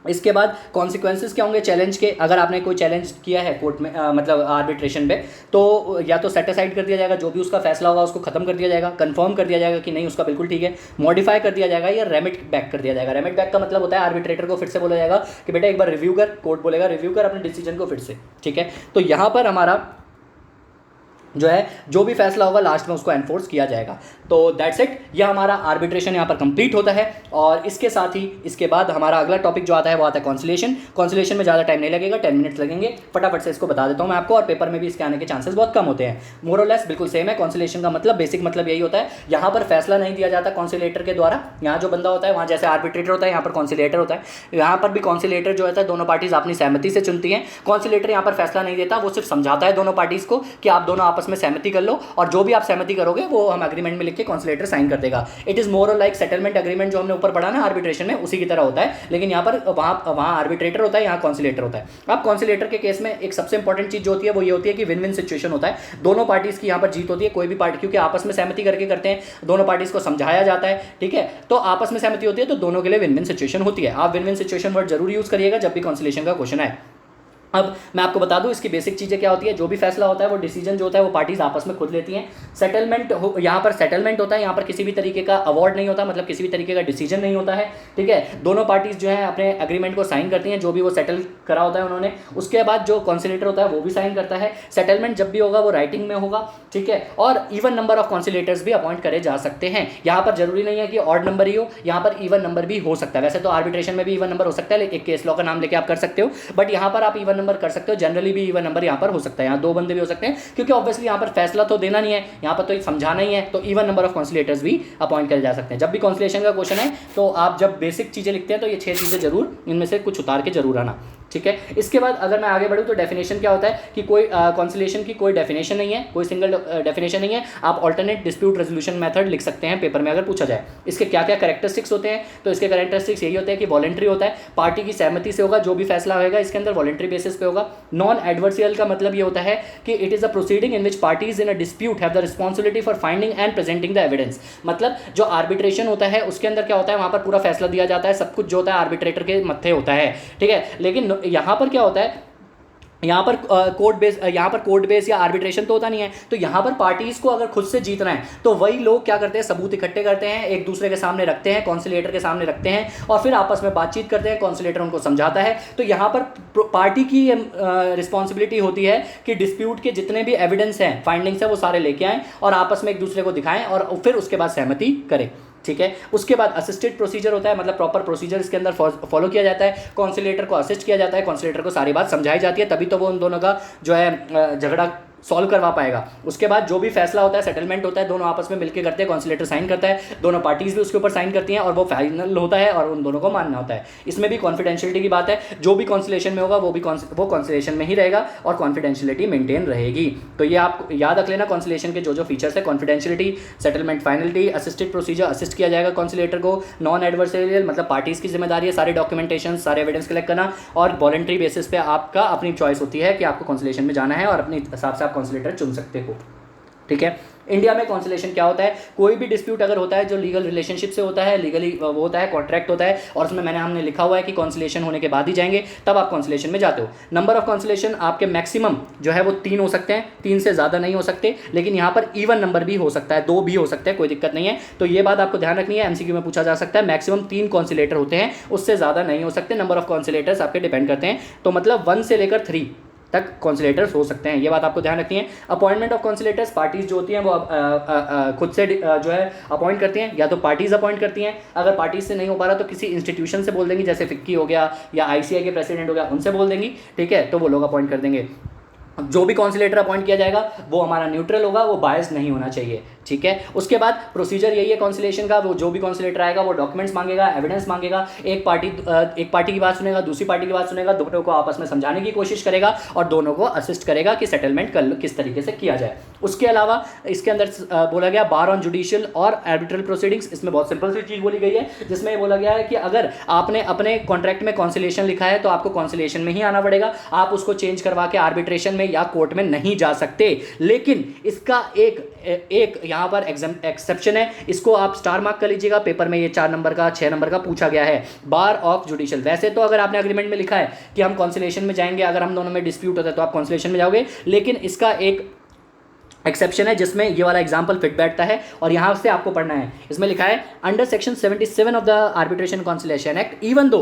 इसके बाद कॉन्सिक्वेंसेस क्या होंगे चैलेंज के, अगर आपने कोई चैलेंज किया है कोर्ट में, मतलब आर्बिट्रेशन पे, तो या तो सेट असाइड कर दिया जाएगा, जो भी उसका फैसला होगा उसको खत्म कर दिया जाएगा, कंफर्म कर दिया जाएगा कि नहीं उसका बिल्कुल ठीक है, मॉडिफाई कर दिया जाएगा, या रेमिट बैक कर दिया जाएगा। रेमिट बैक का मतलब होता है आर्बिट्रेटर को फिर से बोला जाएगा कि बेटा एक बार रिव्यू कर, कोर्ट बोलेगा रिव्यू कर अपने डिसीजन को फिर से। ठीक है, तो यहाँ पर हमारा जो है जो भी फैसला होगा लास्ट में उसको एनफोर्स किया जाएगा। तो दैट्स इट, यह हमारा आर्बिट्रेशन यहाँ पर कंप्लीट होता है। और इसके साथ ही इसके बाद हमारा अगला टॉपिक जो आता है वो आता है कॉन्सिलेशन। कॉन्सिलेशन में ज़्यादा टाइम नहीं लगेगा, 10 मिनट्स लगेंगे, फटाफट से इसको बता देता हूँ मैं आपको, और पेपर में भी इसके आने के चांसेस बहुत कम होते हैं। मोर और लेस बिल्कुल सेम है। कॉन्सिलेशन का मतलब, बेसिक मतलब यही होता है, यहाँ पर फैसला नहीं दिया जाता कॉन्सिलेटर के द्वारा। यहाँ जो बंदा होता है वहाँ जैसे आर्बिट्रेटर होता है, यहाँ पर कॉन्सिलेटर होता है। यहाँ पर भी कॉन्सिलेटर जो होता है दोनों पार्टीज अपनी सहमति से चुनती हैं। कॉन्सिलेटर यहाँ पर फैसला नहीं देता, वो सिर्फ समझाता है दोनों पार्टीज को कि आप दोनों आपस में सहमति कर लो, और जो भी आप सहमति करोगे वो हम एग्रीमेंट में लिख के कॉन्सिलेटर साइन कर देगा। इट इज मोर और लाइक सेटलमेंट एग्रीमेंट जो हमने ऊपर पढ़ा ना आर्बिट्रेशन में, उसी की तरह होता है, लेकिन यहाँ पर वहाँ आर्बिट्रेटर होता है, यहाँ कॉन्सिलेटर होता है। अब कॉन्सिलेटर के केस में एक सबसे इंपॉर्टेंट चीज जो होती है वो ये होती है कि विन विन सिचुएशन होता है, दोनों पार्टीज की यहाँ पर जीत होती है। कोई भी पार्टी, क्योंकि आपस में सहमति करके करते हैं, दोनों पार्टीज को समझाया जाता है, ठीक है, तो आपस में सहमति होती है, तो दोनों के लिए विन विन सिचुएशन होती है। आप विन विन सिचुएशन वर्ड जरूर यूज करिएगा जब भी कॉन्सिलेशन का क्वेश्चन आए। अब मैं आपको बता दूं इसकी बेसिक चीज़ें क्या होती है। जो भी फैसला होता है वो डिसीजन जो होता है वो पार्टीज आपस में खुद लेती हैं। सेटलमेंट यहाँ पर सेटलमेंट होता है, यहाँ पर किसी भी तरीके का अवार्ड नहीं होता, मतलब किसी भी तरीके का डिसीजन नहीं होता है, ठीक है। दोनों पार्टीज जो है अपने एग्रीमेंट को साइन करती हैं, जो भी वो सेटल करा होता है उन्होंने। उसके बाद जो कॉन्सिलेटर होता है वो भी साइन करता है। सेटलमेंट जब भी होगा वो राइटिंग में होगा, ठीक है। और इवन नंबर ऑफ कॉन्सिलेटर्स भी अपॉइंट करे जा सकते हैं। यहाँ पर जरूरी नहीं है कि ऑड नंबर ही हो, यहाँ पर इवन नंबर भी हो सकता है। वैसे तो आर्बिट्रेशन में भी इवन नंबर हो सकता है, एक केस लॉ का नाम लेके आप कर सकते हो, बट यहाँ पर आप इवन नंबर कर सकते हो। जनरली भी इवन नंबर यहाँ पर हो सकता है, यहाँ दो बंदे भी हो सकते हैं, क्योंकि ऑब्वियसली यहाँ पर फैसला तो देना नहीं है, यहाँ पर तो समझाना ही है, तो इवन नंबर ऑफ कॉन्सिलेटर्स भी अपॉइंट करे जा सकते हैं। जब भी कॉन्सिलेशन का क्वेश्चन है तो आप जब बेसिक चीज़ें लिखते हैं तो ये 6 चीज़ें जरूर इनमें से कुछ उतार के जरूर आना, ठीक है। इसके बाद अगर मैं आगे बढ़ूँ तो डेफिनेशन क्या होता है कि कोई कॉन्सिलेशन की कोई डेफिनेशन नहीं है, कोई सिंगल डेफिनेशन नहीं है। आप ऑल्टरनेट डिस्प्यूट रेजोल्यूशन मेथड लिख सकते हैं पेपर में अगर पूछा जाए। इसके क्या क्या कैरेक्टरिस्टिक्स होते हैं, तो इसके कैरेक्टरिस्टिक्स यही होते हैं कि वॉलेंट्री होता है, पार्टी की सहमति से होगा, जो भी फैसला होगा इसके अंदर वॉलेंट्री बेसिस पे होगा। नॉन एडवर्सियल का मतलब ये होता है कि it is a proceeding in which parties in a dispute have the responsibility for finding and presenting the evidence. मतलब जो आर्बिट्रेशन होता है उसके अंदर क्या होता है, वहाँ पर पूरा फैसला दिया जाता है, सब कुछ जो होता है आर्बिट्रेटर के मत्थे होता है, ठीक है। लेकिन यहाँ पर क्या होता है, यहाँ पर कोर्ट बेस या आर्बिट्रेशन तो होता नहीं है, तो यहाँ पर पार्टीज को अगर खुद से जीतना है तो वही लोग क्या करते हैं, सबूत इकट्ठे करते हैं, एक दूसरे के सामने रखते हैं, कॉन्सिलेटर के सामने रखते हैं और फिर आपस में बातचीत करते हैं, कॉन्सिलेटर उनको समझाता है। तो यहाँ पर पार्टी की रिस्पॉन्सिबिलिटी होती है कि डिस्प्यूट के जितने भी एविडेंस हैं, फाइंडिंग्स हैं, वो सारे लेके आएँ और आपस में एक दूसरे को दिखाएं और फिर उसके बाद सहमति करें। ठीक है, उसके बाद असिस्टेड प्रोसीजर होता है, मतलब प्रॉपर प्रोसीजर इसके अंदर फॉलो किया जाता है, कॉन्सिलेटर को असिस्ट किया जाता है, कॉन्सिलेटर को सारी बात समझाई जाती है, तभी तो वो उन दोनों का जो है झगड़ा सॉल्व करवा पाएगा। उसके बाद जो भी फैसला होता है, सेटलमेंट होता है, दोनों आपस में मिलकर करते हैं, कॉन्सिलेटर साइन करता है, दोनों पार्टीज भी उसके ऊपर साइन करती हैं और वो फाइनल होता है और उन दोनों को मानना होता है। इसमें भी कॉन्फिडेंशियलिटी की बात है, जो भी कॉन्सिलेशन में होगा वो कॉन्सिलेशन में ही रहेगा और कॉन्फिडेंशियलिटी मेंटेन रहेगी। तो ये आप याद रख लेना, कॉन्सिलेशन के जो फीचर्स है, confidentiality, settlement finality, assisted procedure, assist किया जाएगा कॉन्सिलेटर को, नॉन एडवर्सरियल मतलब पार्टीज की जिम्मेदारी है सारे डॉक्यूमेंटेशन, सारे एविडेंस कलेक्ट करना, और वॉलंटरी बेसिस पे आपका अपनी चॉइस होती है कि आपको कॉन्सिलेशन में जाना है और अपने हिसाब से आप कॉन्सिलेटर चुन सकते हो। ठीक है, इंडिया में कॉन्सिलेशन क्या होता है, कोई भी डिस्प्यूट अगर होता है जो लीगल रिलेशनशिप से होता है, लीगली वो होता है, कॉन्ट्रैक्ट होता है और उसमें हमने लिखा हुआ है कि कॉन्सिलेशन होने के बाद ही जाएंगे, तब आप कॉन्सिलेशन में जाते हो। नंबर ऑफ कॉन्सिलेशन आपके मैक्सिमम जो है वो 3 हो सकते हैं, 3 से ज़्यादा नहीं हो सकते, लेकिन यहाँ पर इवन नंबर भी हो सकता है, 2 भी हो सकते हैं, कोई दिक्कत नहीं है। तो ये बात आपको ध्यान रखनी है, एमसीक्यू में पूछा जा सकता है, मैक्सिमम 3 कॉन्सिलेटर होते हैं, उससे ज़्यादा नहीं हो सकते। नंबर ऑफ कॉन्सिलेटर्स आपके डिपेंड करते हैं, तो मतलब 1 से लेकर 3 तक कॉन्सिलेटर्स हो सकते हैं, ये बात आपको ध्यान रखनी है। अपॉइंटमेंट ऑफ कॉन्सिलेटर्स, पार्टीज जो होती हैं वो खुद से जो है अपॉइंट करती हैं, या तो पार्टीज अपॉइंट करती हैं, अगर पार्टीज से नहीं हो पा रहा तो किसी इंस्टीट्यूशन से बोल देंगी, जैसे फिक्की हो गया या आईसीआई के प्रेसिडेंट हो गया, उनसे बोल देंगी। ठीक है, तो वो लोग अपॉइंट कर देंगे। जो भी कॉन्सिलेटर अपॉइंट किया जाएगा वो हमारा न्यूट्रल होगा, वो बायस नहीं होना चाहिए। ठीक है, उसके बाद प्रोसीजर यही है कॉन्सिलेशन का, वो जो भी कॉन्सिलेटर आएगा वो डॉक्यूमेंट्स मांगेगा, एविडेंस मांगेगा, एक पार्टी की बात सुनेगा, दूसरी पार्टी की बात सुनेगा, दोनों को आपस में समझाने की कोशिश करेगा और दोनों को असिस्ट करेगा कि सेटलमेंट किस तरीके से किया जाए। उसके अलावा इसके अंदर बोला गया बार ऑन जुडिशियल और आर्बिट्रल प्रोसीडिंग्स, इसमें बहुत सिंपल सी चीज़ बोली गई है, जिसमें बोला गया है कि अगर आपने अपने कॉन्ट्रैक्ट में कॉन्सिलेशन लिखा है तो आपको कॉन्सिलेशन में ही आना पड़ेगा, आप उसको चेंज करवा के आर्बिट्रेशन में या कोर्ट में नहीं जा सकते। लेकिन इसका एक यहाँ पर एक्सेप्शन है, इसको आप स्टार मार्क कर लीजिएगा, पेपर में ये 4 नंबर का 6 नंबर का पूछा गया है, बार ऑफ जुडिशियल। वैसे तो अगर आपने अग्रीमेंट में लिखा है कि हम कॉन्सिलेशन में जाएंगे, अगर हम दोनों में डिस्प्यूट होता है तो आप कॉन्सिलेशन में जाओगे, लेकिन इसका एक एक्सेप्शन है जिसमें ये वाला एग्जांपल फिट बैठता है और यहाँ से आपको पढ़ना है। इसमें लिखा है under section 77 of the arbitration conciliation act, even though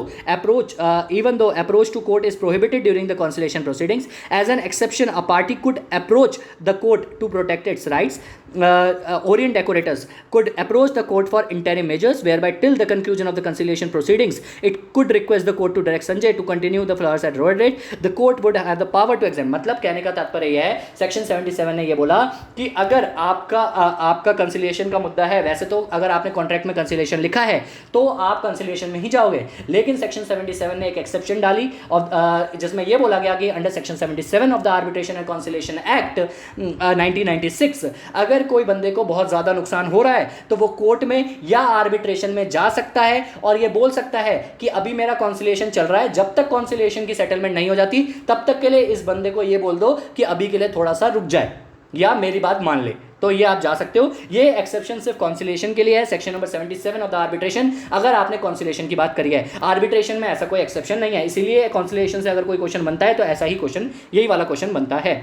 approach to court is prohibited during the conciliation proceedings, as an exception a party could approach the court to protect its rights, orient decorators could approach the court for interim measures whereby till the conclusion of the conciliation proceedings it could request the court to direct Sanjay to continue the flowers at road rate. The court would have the power to exempt। मतलब कहने का तात्पर्य यह है, section 77 ने यह बोला कि अगर आपका कंसिलिएशन का मुद्दा है, वैसे तो अगर आपने कॉन्ट्रैक्ट में कंसिलिएशन लिखा है तो आप कंसिलिएशन में ही जाओगे, लेकिन सेक्शन 77 ने एक एक्सेप्शन डाली और जिसमें यह बोला गया कि under section 77 of the arbitration and conciliation act 1996 अगर कोई बंदे को बहुत ज्यादा नुकसान हो रहा है तो वो कोर्ट में या आर्बिट्रेशन में जा सकता है और ये बोल सकता है कि अभी मेरा कॉन्सिलिएशन चल रहा है, जब तक कॉन्सिलिएशन की सेटलमेंट नहीं हो जाती तब तक के लिए इस बंदे को ये बोल दो कि अभी के लिए थोड़ा सा रुक जाए या मेरी बात मान ले, तो ये आप जा सकते हो। ये एक्सेप्शन सिर्फ कॉन्सिलिएशन के लिए है, section number 77 of the arbitration, अगर आपने कॉन्सिलिएशन की बात करी है। आर्बिट्रेशन में ऐसा कोई एक्सेप्शन नहीं है, इसीलिए कॉन्सिलिएशन से अगर कोई क्वेश्चन बनता है तो ऐसा ही क्वेश्चन, यही वाला क्वेश्चन बनता है।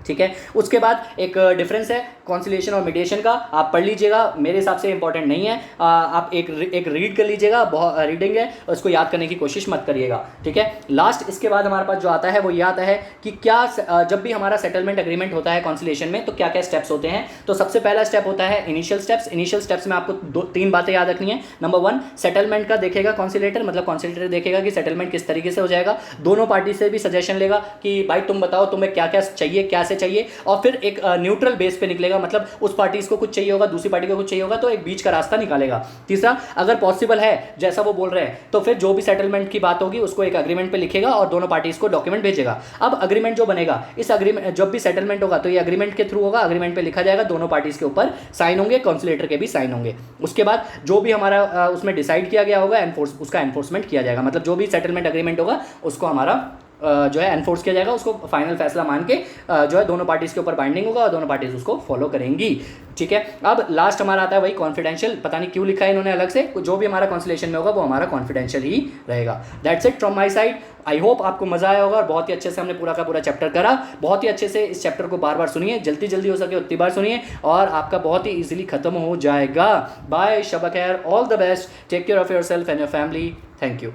ठीक है, उसके बाद एक डिफरेंस है कॉन्सिलिएशन और मीडिएशन का, आप पढ़ लीजिएगा, मेरे हिसाब से इंपॉर्टेंट नहीं है, आप एक रीड कर लीजिएगा, बहुत रीडिंग है, उसको याद करने की कोशिश मत करिएगा। ठीक है, लास्ट इसके बाद हमारे पास जो आता है वो ये आता है कि क्या जब भी हमारा सेटलमेंट एग्रीमेंट होता है कॉन्सिलिएशन में तो क्या क्या स्टेप्स होते हैं। तो सबसे पहला स्टेप होता है इनिशियल स्टेप्स। इनिशियल स्टेप्स में आपको 3 बातें याद रखनी है। नंबर 1, सेटलमेंट का देखेगा कॉन्सिलेटर, मतलब कॉन्सिलेटर देखेगा कि सेटलमेंट किस तरीके से हो जाएगा, दोनों पार्टी से भी सजेशन लेगा कि भाई तुम बताओ तुम्हें क्या क्या चाहिए, क्या से चाहिए, और फिर एक न्यूट्रल बेस पे निकलेगा, मतलब उस पार्टी को कुछ चाहिए होगा, दूसरी पार्टी को कुछ चाहिए होगा, तो एक बीच का रास्ता निकालेगा। तीसरा, अगर पॉसिबल है जैसा वो बोल रहे हैं तो फिर जो भी सेटलमेंट की बात होगी उसको एक अग्रीमेंट पे लिखेगा और दोनों पार्टीज को डॉक्यूमेंट भेजेगा। अब अग्रीमेंट जो बनेगा, इस अग्रीमेंट जब भी सेटलमेंट होगा तो ये अग्रीमेंट के थ्रू होगा, अग्रीमेंट पे लिखा जाएगा, दोनों पार्टीज के ऊपर साइन होंगे, कॉन्सिलेटर के भी साइन होंगे। उसके बाद जो भी हमारा उसमें डिसाइड किया गया होगा उसका एनफोर्समेंट किया जाएगा, मतलब जो भी सेटलमेंट अग्रीमेंट होगा उसको हमारा जो है एनफोर्स किया जाएगा, उसको फाइनल फैसला मान के जो है दोनों पार्टीज़ के ऊपर बाइंडिंग होगा और दोनों पार्टीज़ उसको फॉलो करेंगी। ठीक है, अब लास्ट हमारा आता है वही कॉन्फिडेंशियल, पता नहीं क्यों लिखा है इन्होंने अलग से, जो भी हमारा कॉन्सलेशन में होगा वो हमारा कॉन्फिडेंशियल ही रहेगा। That's it from my side. I hope आपको मजा आया होगा और बहुत ही अच्छे से हमने पूरा का पूरा चैप्टर करा। बहुत ही अच्छे से इस चैप्टर को बार बार सुनिए, जल्दी जल्दी हो सके उतनी बार सुनिए और आपका बहुत ही इजीली खत्म हो जाएगा। बाय, शब खैर, all the best, take care of yourself and your family. Thank you.